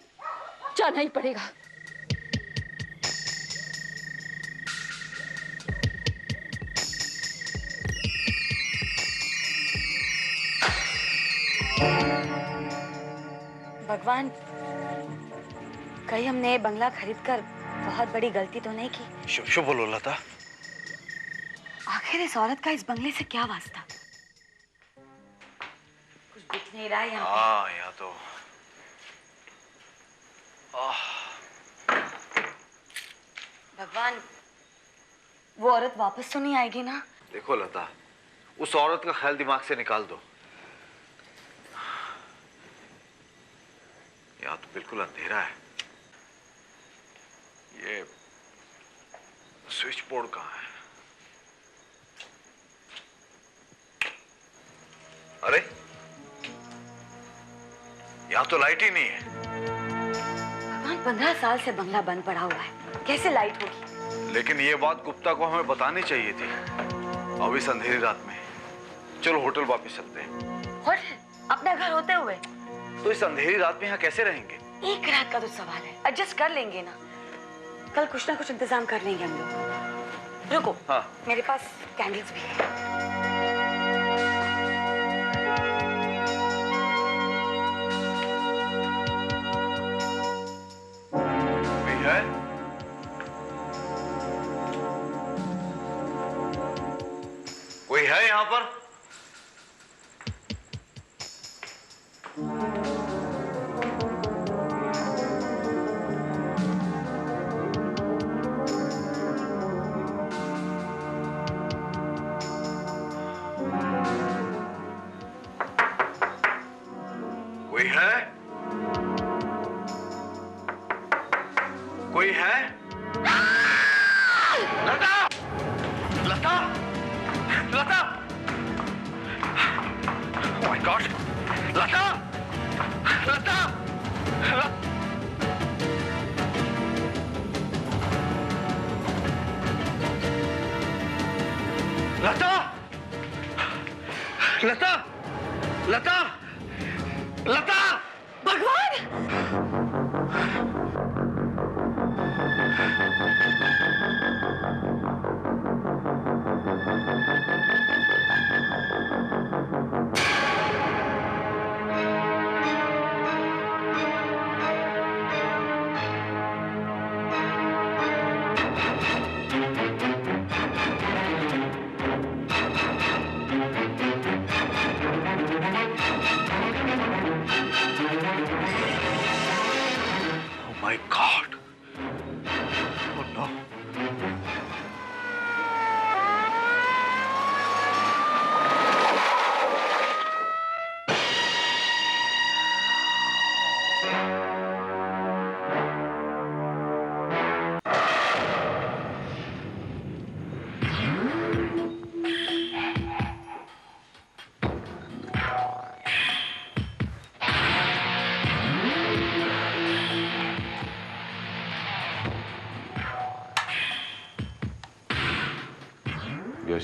जाना ही पड़ेगा। भगवान, कहीं हमने ये बंगला खरीदकर बहुत बड़ी गलती तो नहीं की? शुभ शुभ बोलो लता। आखिर इस औरत का इस बंगले से क्या वास्ता? कुछ दिख नहीं रहा है यहाँ। हाँ, यहाँ तो भगवान, वो औरत वापस तो नहीं आएगी ना? देखो लता, उस औरत का ख्याल दिमाग से निकाल दो। यहाँ तो बिल्कुल अंधेरा है। ये स्विच बोर्ड कहाँ है? अरे, यहाँ तो लाइट ही नहीं है। भगवान, 15 साल से बंगला बंद पड़ा हुआ है, कैसे लाइट होगी? लेकिन ये बात गुप्ता को हमें बतानी चाहिए थी। अब इस अंधेरी रात में चलो होटल वापस चलते हैं। होटल? अपना घर होते हुए? तो इस अंधेरी रात में यहाँ कैसे रहेंगे? एक रात का तो सवाल है, एडजस्ट कर लेंगे ना। कल कुछ ना कुछ इंतजाम कर लेंगे हम लोग। रुको, हाँ, मेरे पास कैंडल्स भी है। कोई है? कोई है यहाँ पर? कोई है? कोई है? लता! लता! लता! Oh my God! लता! लता! लता! लता! लता! लता! भगवान! My God! Oh no!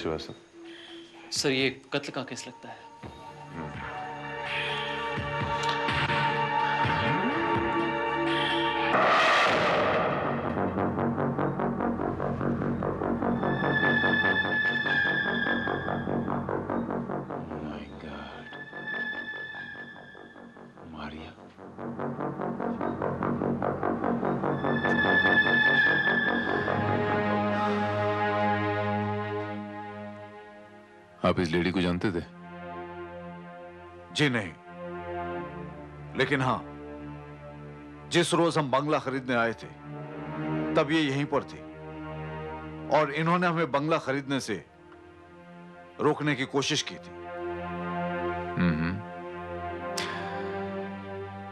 Srivastava sir, ये कत्ल का केस लगता है। My God. मारिया। आप इस लेडी को जानते थे? जी नहीं, लेकिन हाँ, जिस रोज हम बंगला खरीदने आए थे तब ये यहीं पर थी। और इन्होंने हमें बंगला खरीदने से रोकने की कोशिश की थी।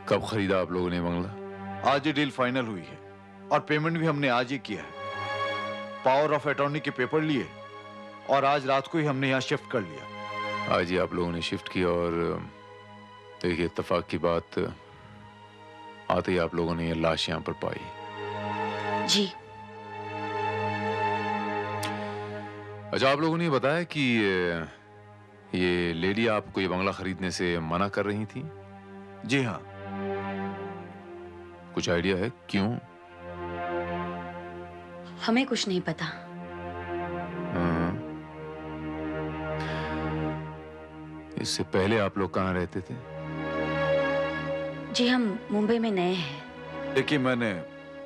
कब खरीदा आप लोगों ने बंगला? आज ही डील फाइनल हुई है और पेमेंट भी हमने आज ही किया है। पावर ऑफ अटॉर्नी के पेपर लिए और आज रात को ही हमने यहाँ शिफ्ट कर लिया। आज ही आप लोगों ने शिफ्ट किया और देखिए इत्तेफाक की बात, आते ही आप लोगों ने ये लाश यहाँ पर पाई। जी। अच्छा, आप लोगों ने बताया कि ये लेडी आपको ये बंगला खरीदने से मना कर रही थी? जी हाँ। कुछ आइडिया है क्यों? हमें कुछ नहीं पता। इससे पहले आप लोग कहाँ रहते थे? जी हम मुंबई में नए हैं। देखिए, मैंने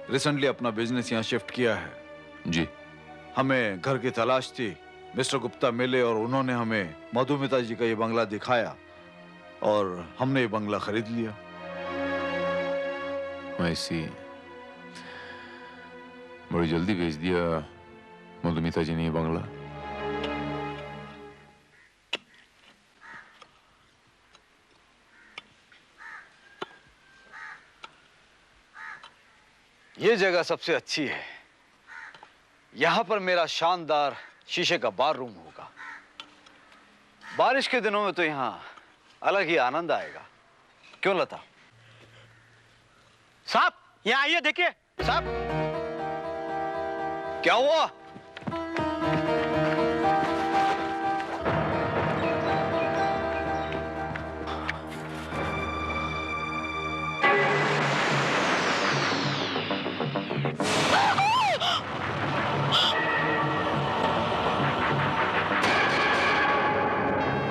रिसेंटली अपना बिजनेस यहाँ शिफ्ट किया है। जी। हमें घर की तलाश थी। मिस्टर गुप्ता मिले और उन्होंने हमें मधुमिता जी का ये बंगला दिखाया और हमने ये बंगला खरीद लिया। ऐसी बड़ी जल्दी भेज दिया मधुमिता जी ने ये बंगला। ये जगह सबसे अच्छी है। यहां पर मेरा शानदार शीशे का बार रूम होगा। बारिश के दिनों में तो यहां अलग ही आनंद आएगा। क्यों लता? साहब यहाँ आइए, देखिए। साहब क्या हुआ?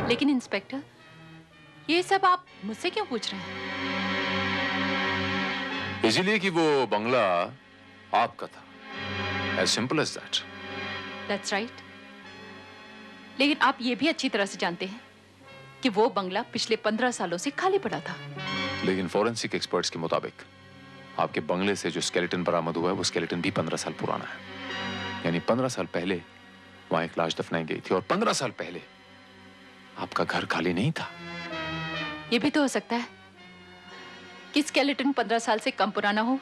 लेकिन इंस्पेक्टर, ये सब आप मुझसे क्यों पूछ रहे हैं? इसलिए कि वो बंगला आपका था। As simple as that. That's right. लेकिन आप ये भी अच्छी तरह से जानते हैं कि वो बंगला पिछले 15 सालों से खाली पड़ा था। लेकिन फॉरेंसिक एक्सपर्ट्स के मुताबिक आपके बंगले से जो स्केलेटन बरामद हुआ है वो स्केलेटन भी 15 साल पुराना है। यानी 15 साल पहले वहां एक लाश दफनाई गई थी और 15 साल पहले आपका घर खाली नहीं था। ये भी तो हो सकता है कि स्केलेटन 15 साल से कम पुराना हो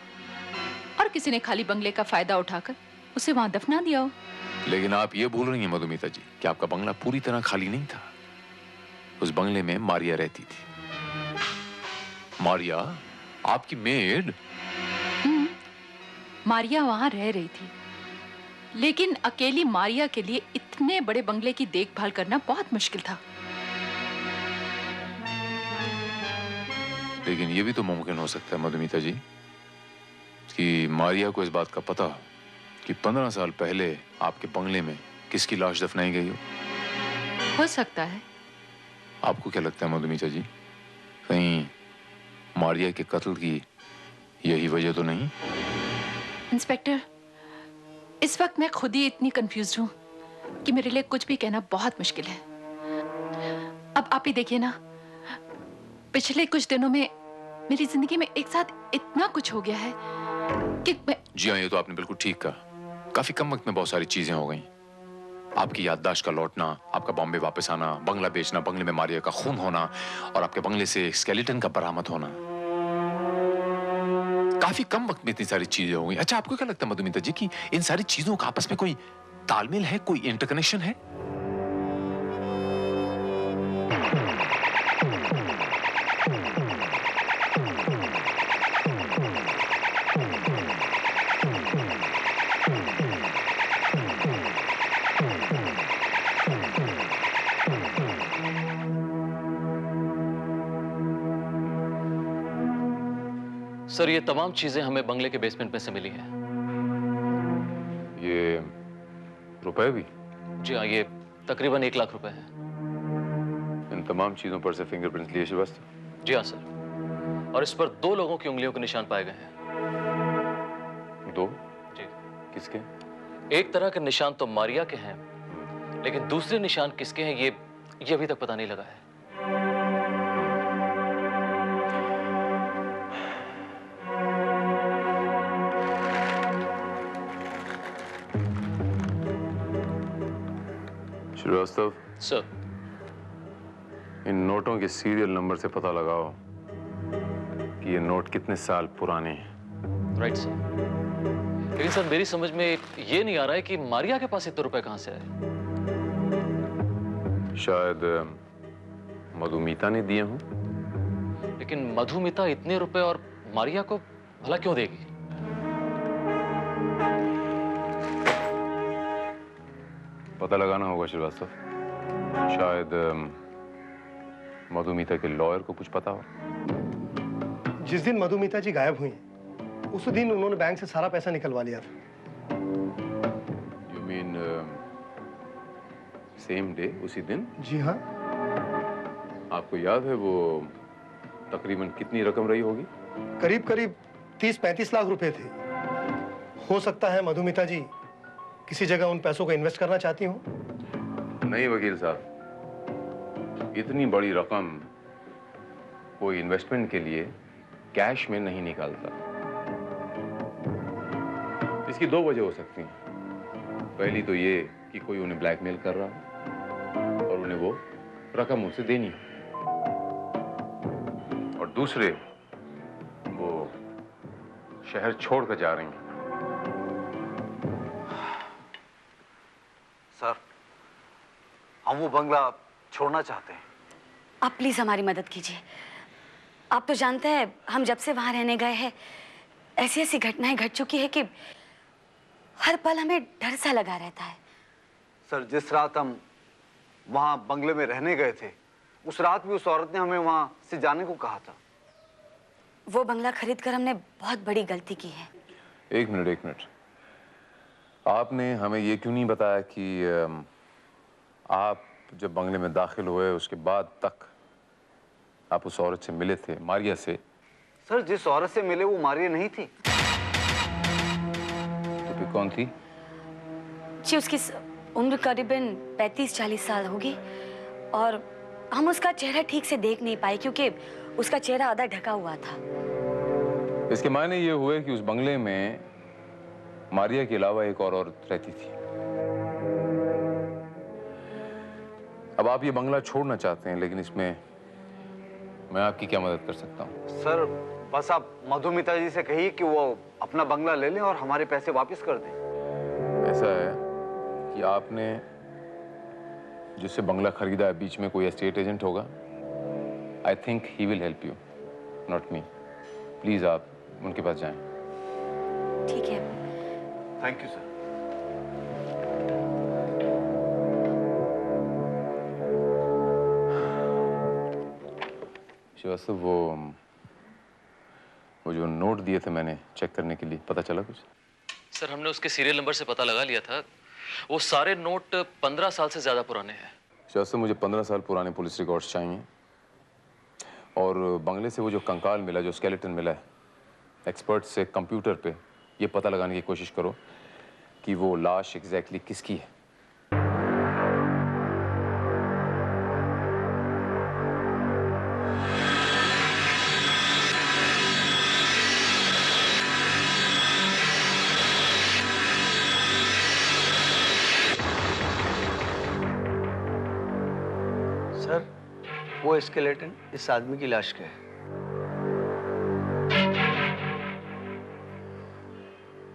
और किसी ने खाली बंगले का फायदा उठाकर उसे वहां दफना दिया हो। लेकिन आप ये भूल रही हैं मधुमिता जी कि आपका बंगला पूरी तरह खाली नहीं था। उस बंगले में मारिया रहती थी। मारिया, आपकी मेड? मारिया वहां रह रही थी, लेकिन अकेली मारिया के लिए इतने बड़े बंगले की देखभाल करना बहुत मुश्किल था। लेकिन ये भी तो मुमकिन हो सकता है मधुमिता जी कि मारिया को इस बात का पता हो कि 15 साल पहले आपके बंगले में किसकी लाश दफनाई गई हो सकता है। आपको क्या लगता है मधुमिता जी, कहीं मारिया के कत्ल की यही वजह तो नहीं? इंस्पेक्टर, इस वक्त मैं खुद ही इतनी कंफ्यूज हूं कि मेरे लिए कुछ भी कहना बहुत मुश्किल है। अब आप ही देखिए ना, पिछले कुछ दिनों में मेरी जिंदगी में एक साथ इतना कुछ हो गया है कि मैं... जी हाँ, ये तो आपने बिल्कुल ठीक कहा। काफी कम वक्त में बहुत सारी चीजें हो गई। आपकी याददाश्त का लौटना, आपका बॉम्बे वापस आना, बंगला बेचना, बंगले में मारिया का खून होना और आपके बंगले से स्केलेटन का बरामद होना। काफी कम वक्त में इतनी सारी चीजें हो गई। अच्छा, आपको क्या लगता है मधुमिता जी कि इन सारी चीजों का आपस में कोई तालमेल है, कोई इंटरकनेक्शन है? सर, ये तमाम चीजें हमें बंगले के बेसमेंट में से मिली हैं। ये रुपए भी? जी हाँ, ये तकरीबन 1 लाख रुपए हैं। इन तमाम चीजों पर से फिंगरप्रिंट्स लिए श्रीवास्तव? जी हाँ सर, और इस पर 2 लोगों की उंगलियों के निशान पाए गए हैं। 2? जी। किसके? एक तरह के निशान तो मारिया के हैं, लेकिन दूसरे निशान किसके हैं ये अभी तक पता नहीं लगा है। श्रीवास्तव सर, इन नोटों के सीरियल नंबर से पता लगाओ कि ये नोट कितने साल पुराने हैं। Right sir. लेकिन सर मेरी समझ में ये नहीं आ रहा है कि मारिया के पास इतने रुपए कहां से आए। शायद मधुमिता ने दिए हों। लेकिन मधुमिता इतने रुपए और मारिया को भला क्यों देगी? पता लगाना होगा श्रीवास्तव। शायद मधुमिता के लॉयर को कुछ पता हो। जिस दिन मधुमिता जी गायब हुई उस दिन उन्होंने बैंक से सारा पैसा निकलवा लिया था। यू मीन सेम डे, उसी दिन? जी हाँ। आपको याद है वो तकरीबन कितनी रकम रही होगी? करीब करीब 30-35 लाख रुपए थे। हो सकता है मधुमिता जी किसी जगह उन पैसों को इन्वेस्ट करना चाहती हो। नहीं वकील साहब, इतनी बड़ी रकम कोई इन्वेस्टमेंट के लिए कैश में नहीं निकालता। इसकी दो वजह हो सकती हैं। पहली तो ये कि कोई उन्हें ब्लैकमेल कर रहा है और उन्हें वो रकम उनसे देनी है, और दूसरे वो शहर छोड़कर जा रही हैं। सर, हम वो बंगला छोड़ना चाहते हैं। आप प्लीज हमारी मदद कीजिए। आप तो जानते हैं हम जब से वहां रहने गए हैं ऐसी ऐसी घटनाएं घट चुकी है कि हर पल हमें डर सा लगा रहता है। सर, जिस रात हम वहां बंगले में रहने गए थे उस रात भी उस औरत ने हमें वहां से जाने को कहा था। वो बंगला खरीद कर हमने बहुत बड़ी गलती की है। एक मिनट। आपने हमें ये क्यों नहीं बताया कि आप जब बंगले में दाखिल हुए उसके बाद तक आप उस औरत से मिले थे, मारिया से? सर, जिस औरत से मिले वो मारिया नहीं थी। तो फिर कौन थी? जी, उसकी उम्र करीबन 35-40 साल होगी और हम उसका चेहरा ठीक से देख नहीं पाए क्योंकि उसका चेहरा आधा ढका हुआ था। इसके मायने ये हुए कि उस बंगले में मारिया के अलावा एक और औरत रहती थी। अब आप ये बंगला छोड़ना चाहते हैं, लेकिन इसमें मैं आपकी क्या मदद कर सकता हूँ? सर, बस आप मधुमिता जी से कहिए कि वो अपना बंगला ले लें और हमारे पैसे वापस कर दें। ऐसा है कि आपने जिससे बंगला खरीदा है बीच में कोई एस्टेट एजेंट होगा। I think he will help you, not me. Please आप उनके पास जाएं। ठीक है। Thank you sir. श्रीवास्तव, वो जो नोट दिए थे मैंने चेक करने के लिए, पता चला कुछ? सर, हमने उसके सीरियल नंबर से पता लगा लिया था। वो सारे नोट 15 साल से ज्यादा पुराने हैं। श्रीवास्तव, मुझे 15 साल पुराने पुलिस रिकॉर्ड्स चाहिए, और बंगले से वो जो कंकाल मिला, जो स्केलेटन मिला है, एक्सपर्ट से कंप्यूटर पे ये पता लगाने की कोशिश करो कि वो लाश एग्जैक्टली किसकी है। सर, वो स्केलेटन इस आदमी की लाश का है।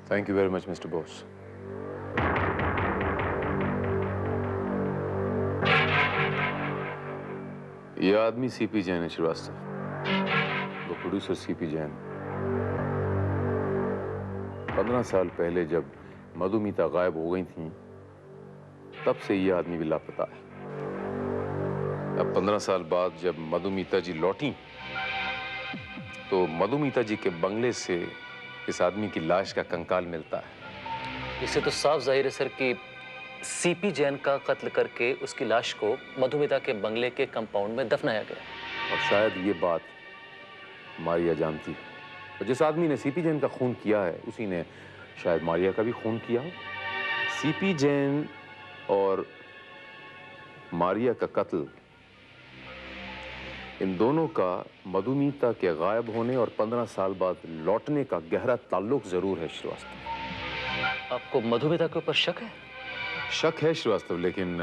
Thank you very much mister Bose. ये आदमी सीपी जैन है श्रीवास्तव, वो प्रोड्यूसर सीपी जैन। 15 साल पहले जब मधुमिता गायब हो गई थी तब से ये आदमी भी लापता है। अब 15 साल बाद जब मधुमिता जी लौटी तो मधुमिता जी के बंगले से इस आदमी की लाश का कंकाल मिलता है। इससे तो साफ जाहिर है सर कि सीपी जैन का कत्ल करके उसकी लाश को मधुमिता के बंगले के कंपाउंड में दफनाया गया। और शायद ये बात मारिया जानती है, और जिस आदमी ने सीपी जैन का खून किया है उसी ने शायद मारिया का भी खून किया हो। सीपी जैन और मारिया का कत्ल, इन दोनों का मधुमिता के गायब होने और 15 साल बाद लौटने का गहरा ताल्लुक जरूर है श्रीवास्तव। आपको मधुमिता के ऊपर शक है? शक है श्रीवास्तव, लेकिन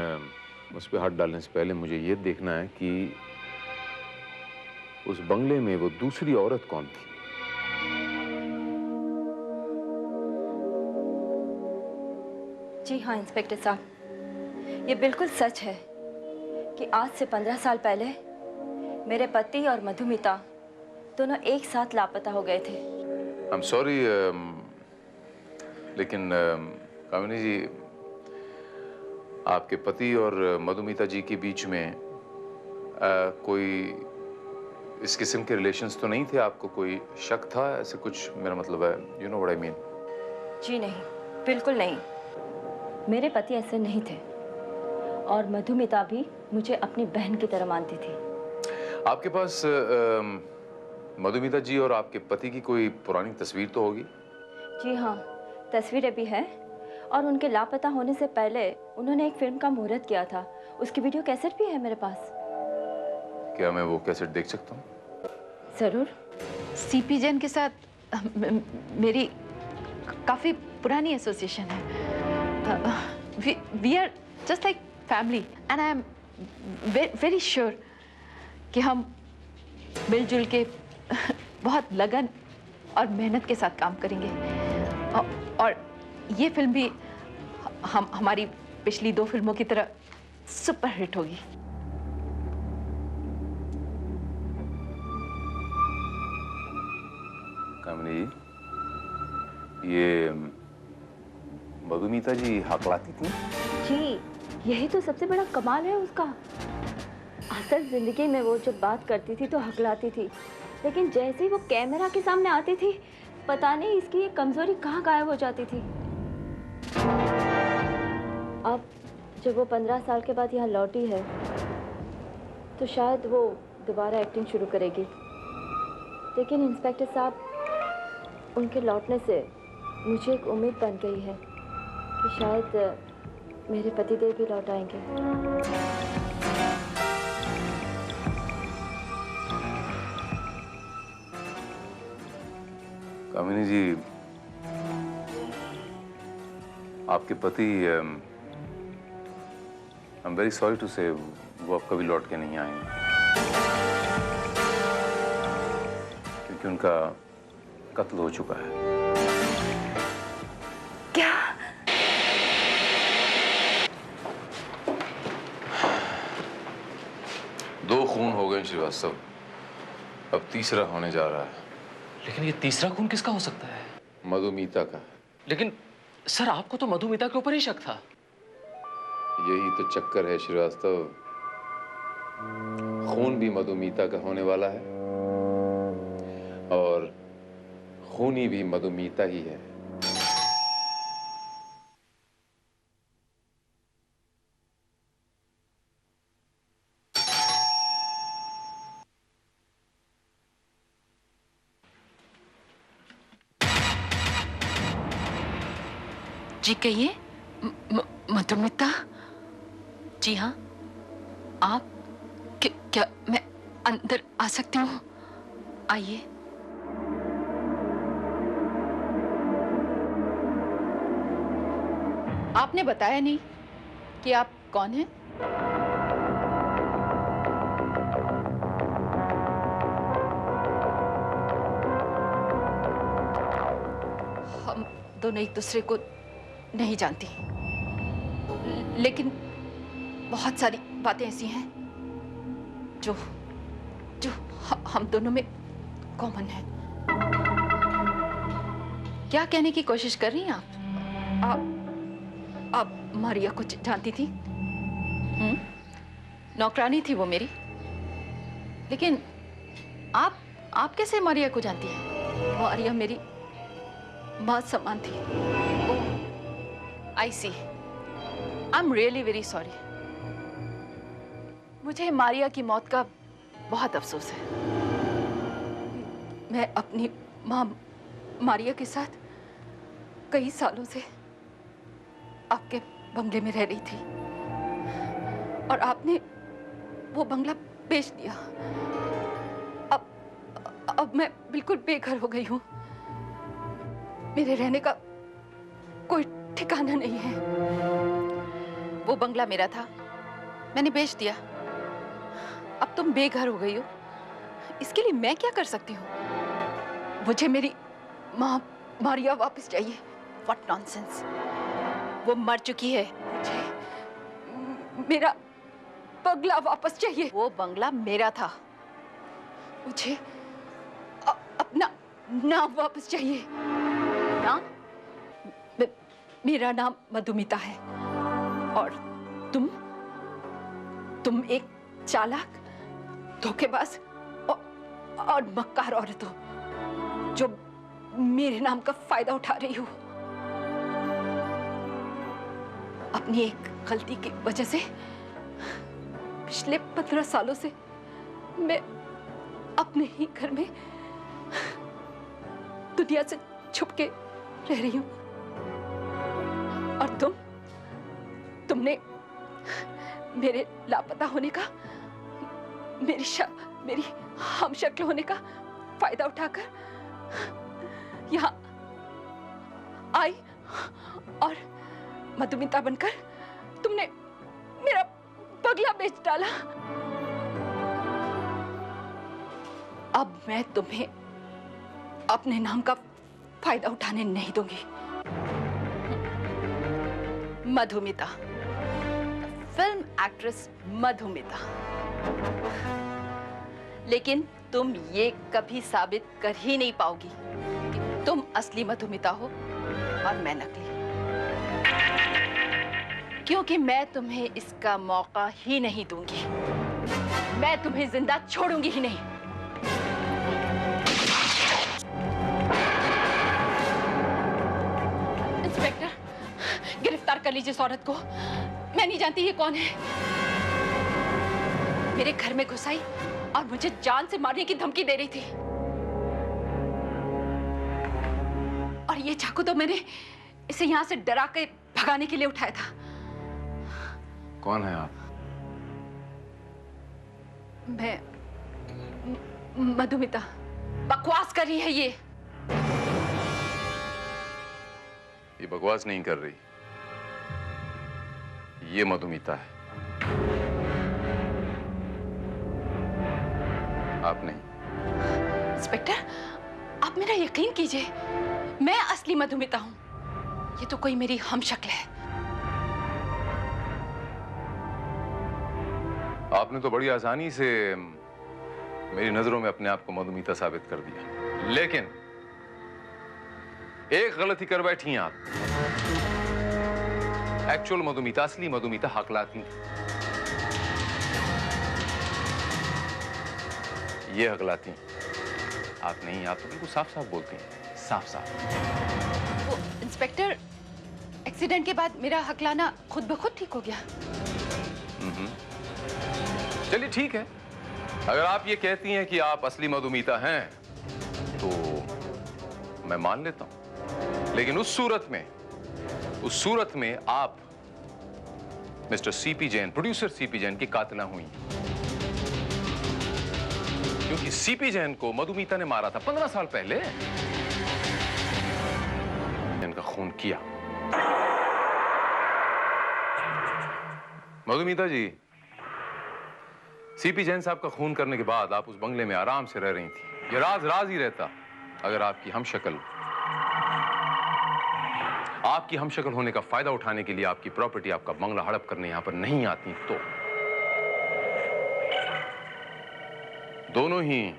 उस पर हाथ डालने से पहले मुझे ये देखना है कि उस बंगले में वो दूसरी औरत कौन थी। जी हाँ इंस्पेक्टर साहब, ये बिल्कुल सच है कि आज से 15 साल पहले मेरे पति और मधुमिता दोनों एक साथ लापता हो गए थे। आई एम सॉरी, लेकिन कामिनी जी, आपके पति और मधुमिता जी के बीच में कोई इस किस्म के रिलेशंस तो नहीं थे? आपको कोई शक था ऐसे कुछ? मेरा मतलब है, you know what I mean. जी नहीं, बिल्कुल नहीं। मेरे पति ऐसे नहीं थे और मधुमिता भी मुझे अपनी बहन की तरह मानती थी। आपके पास मधुमिता जी और आपके पति की कोई पुरानी तस्वीर तो होगी? जी हाँ, तस्वीरें भी हैं और उनके लापता होने से पहले उन्होंने एक फिल्म का मुहूर्त किया था, उसकी वीडियो कैसेट भी है मेरे पास। क्या मैं वो कैसेट देख सकता हूँ? जरूर। सीपी जैन के साथ मेरी काफी पुरानी एसोसिएशन है। We are just like family and I am very sure कि हम मिलजुल के बहुत लगन और मेहनत के साथ काम करेंगे और ये फिल्म भी हमारी पिछली 2 फिल्मों की तरह सुपर हिट होगी। कामिनी जी, ये मधुमिता जी हकलाती थी? जी, यही तो सबसे बड़ा कमाल है उसका। असल जिंदगी में वो जब बात करती थी तो हकलाती थी, लेकिन जैसे ही वो कैमरा के सामने आती थी, पता नहीं इसकी ये कमजोरी कहाँ गायब हो जाती थी। अब जब वो 15 साल के बाद यहाँ लौटी है तो शायद वो दोबारा एक्टिंग शुरू करेगी। लेकिन इंस्पेक्टर साहब, उनके लौटने से मुझे एक उम्मीद बन गई है कि शायद मेरे पतिदेव भी लौट आएंगे। कामिनी जी, आपके पति, I am very sorry to say, वो अब कभी लौट के नहीं आएंगे क्योंकि उनका कत्ल हो चुका है। क्या? दो खून हो गए श्रीवास्तव, अब तीसरा होने जा रहा है। लेकिन ये तीसरा खून किसका हो सकता है? मधुमिता का। लेकिन सर, आपको तो मधुमिता के ऊपर ही शक था। यही तो चक्कर है श्रीवास्तव, खून भी मधुमिता का होने वाला है और खूनी भी मधुमिता ही है। जी कहिए। मधुमिता? जी हाँ, आप? क्या मैं अंदर आ सकती हूँ? आइए। आपने बताया नहीं कि आप कौन हैं? हम दोनों एक दूसरे को नहीं जानती, लेकिन बहुत सारी बातें ऐसी हैं जो जो हम दोनों में कॉमन है। क्या कहने की कोशिश कर रही हैं आप मारिया को जानती थी? नौकरानी थी वो मेरी, लेकिन आप कैसे मारिया को जानती हैं? मारिया मेरी मां समान थी। I see, I am really very sorry. मुझे मारिया की मौत का बहुत अफसोस है। मैं अपनी मां मारिया के साथ कई सालों से आपके बंगले में रह रही थी और आपने वो बंगला बेच दिया। अब मैं बिल्कुल बेघर हो गई हूँ। मेरे रहने का कोई ठिकाना नहीं है। वो बंगला मेरा था मैंने बेच दिया। अब तुम बेघर हो गई हो, इसके लिए मैं क्या कर सकती हूँ? मुझे मेरी माँ मारिया वापस चाहिए। What nonsense! वो मर चुकी है। मुझे मेरा बंगला वापस चाहिए। वो बंगला मेरा था। मुझे अपना नाम वापस चाहिए। नाम? मेरा नाम मधुमिता है और तुम एक चालाक, धोखेबाज और मक्कार औरत हो जो मेरे नाम का फायदा उठा रही हो। अपनी एक गलती की वजह से पिछले 15 सालों से मैं अपने ही घर में दुनिया से छुप के रह रही हूं और तुमने मेरे लापता होने का, मेरी हमशक्ल होने का फायदा उठाकर यहाँ आई और मधुमिता बनकर तुमने मेरा बंगला बेच डाला। अब मैं तुम्हें अपने नाम का फायदा उठाने नहीं दूंगी। Madhumita, film actress Madhumita. लेकिन तुम ये कभी साबित कर ही नहीं पाओगी कि तुम असली मधुमिता हो और मैं नकली, क्योंकि मैं तुम्हें इसका मौका ही नहीं दूंगी। मैं तुम्हें जिंदा छोड़ूंगी ही नहीं। इंस्पेक्टर, गिरफ्तार कर लीजिए इस औरत को। मैं नहीं जानती ये कौन है। मेरे घर में घुस आई और मुझे जान से मारने की धमकी दे रही थी। और ये चाकू तो मैंने इसे यहाँ से डरा के भगाने के लिए उठाया था। कौन है आप? मैं मधुमिता। बकवास कर रही है ये बकवास नहीं कर रही। ये मधुमिता है, आप नहीं। इंस्पेक्टर, आप मेरा यकीन कीजिए, मैं असली मधुमिता हूं। ये तो कोई मेरी हमशक्ल है। आपने तो बड़ी आसानी से मेरी नजरों में अपने आप को मधुमिता साबित कर दिया, लेकिन एक गलती कर बैठी हैं आप। एक्चुअल मधुमिता, असली मधुमिता हकलाती। ये हकलाती आप नहीं। आप तो बिल्कुल साफ साफ बोलती हैं, साफ साफ। वो इंस्पेक्टर, एक्सीडेंट के बाद मेरा हकलाना खुद ब खुद ठीक हो गया। चलिए ठीक है, अगर आप ये कहती हैं कि आप असली मधुमिता हैं तो मैं मान लेता हूं, लेकिन उस सूरत में आप mister CP Jain, producer CP Jain की कातिला हुई, क्योंकि सीपी जैन को मधुमिता ने मारा था 15 साल पहले। इनका खून किया। मधुमिता जी, सीपी जैन साहब का खून करने के बाद आप उस बंगले में आराम से रह रही थी। ये राज ही रहता अगर आपकी हमशक्ल होने का फायदा उठाने के लिए आपकी प्रॉपर्टी, आपका बंगला हड़प करने यहां पर नहीं आती तो। दोनों ही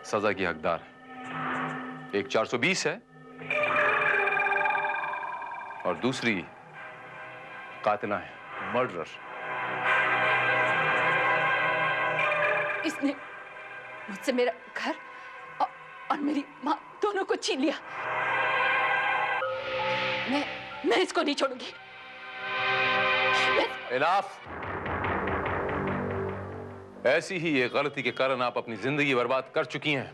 सजा की हकदार हैं। एक 420 है और दूसरी कातिला है, मर्डरर। इसने मुझसे मेरा घर और मेरी माँ दोनों को छीन लिया। मैं इसको नहीं छोड़ूंगी। इनाफ। ऐसी ही एक गलती के कारण आप अपनी जिंदगी बर्बाद कर चुकी हैं,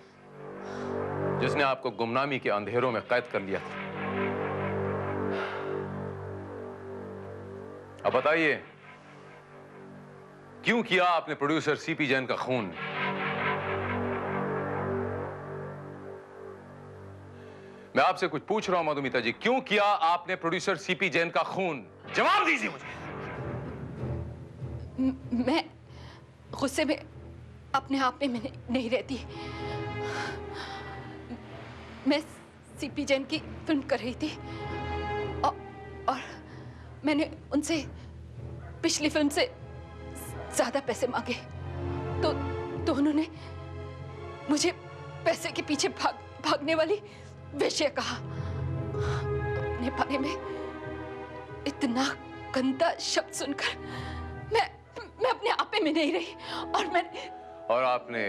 जिसने आपको गुमनामी के अंधेरों में कैद कर लिया था। अब बताइए, क्यों किया आपने प्रोड्यूसर सीपी जैन का खून? मैं आपसे कुछ पूछ रहा हूं मधुमिता जी, क्यों किया आपने प्रोड्यूसर सीपी जैन का खून? जवाब दीजिए मुझे। मैं गुस्से में अपने आप में नहीं रहती। मैं सीपी जैन की फिल्म कर रही थी और मैंने उनसे पिछली फिल्म से ज्यादा पैसे मांगे तो उन्होंने मुझे पैसे के पीछे भागने वाली वेश्या कहा। अपने बारे में इतना गंदा शब्द सुनकर मैं अपने आप में नहीं रही और आपने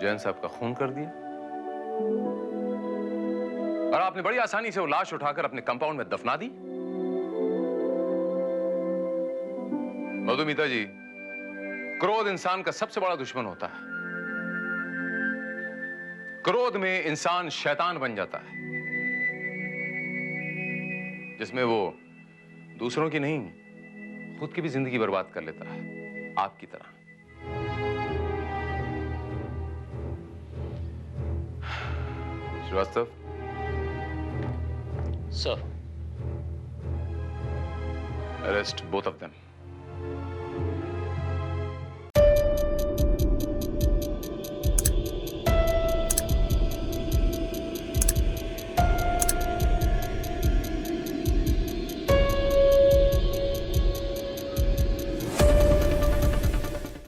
जैन साहब का खून कर दिया और आपने बड़ी आसानी से वो लाश उठाकर अपने कंपाउंड में दफना दी। मधुमिता जी, क्रोध इंसान का सबसे बड़ा दुश्मन होता है। क्रोध में इंसान शैतान बन जाता है, जिसमें वो दूसरों की नहीं, खुद की भी जिंदगी बर्बाद कर लेता है, आपकी तरह। Srivastava, sir, arrest both of them.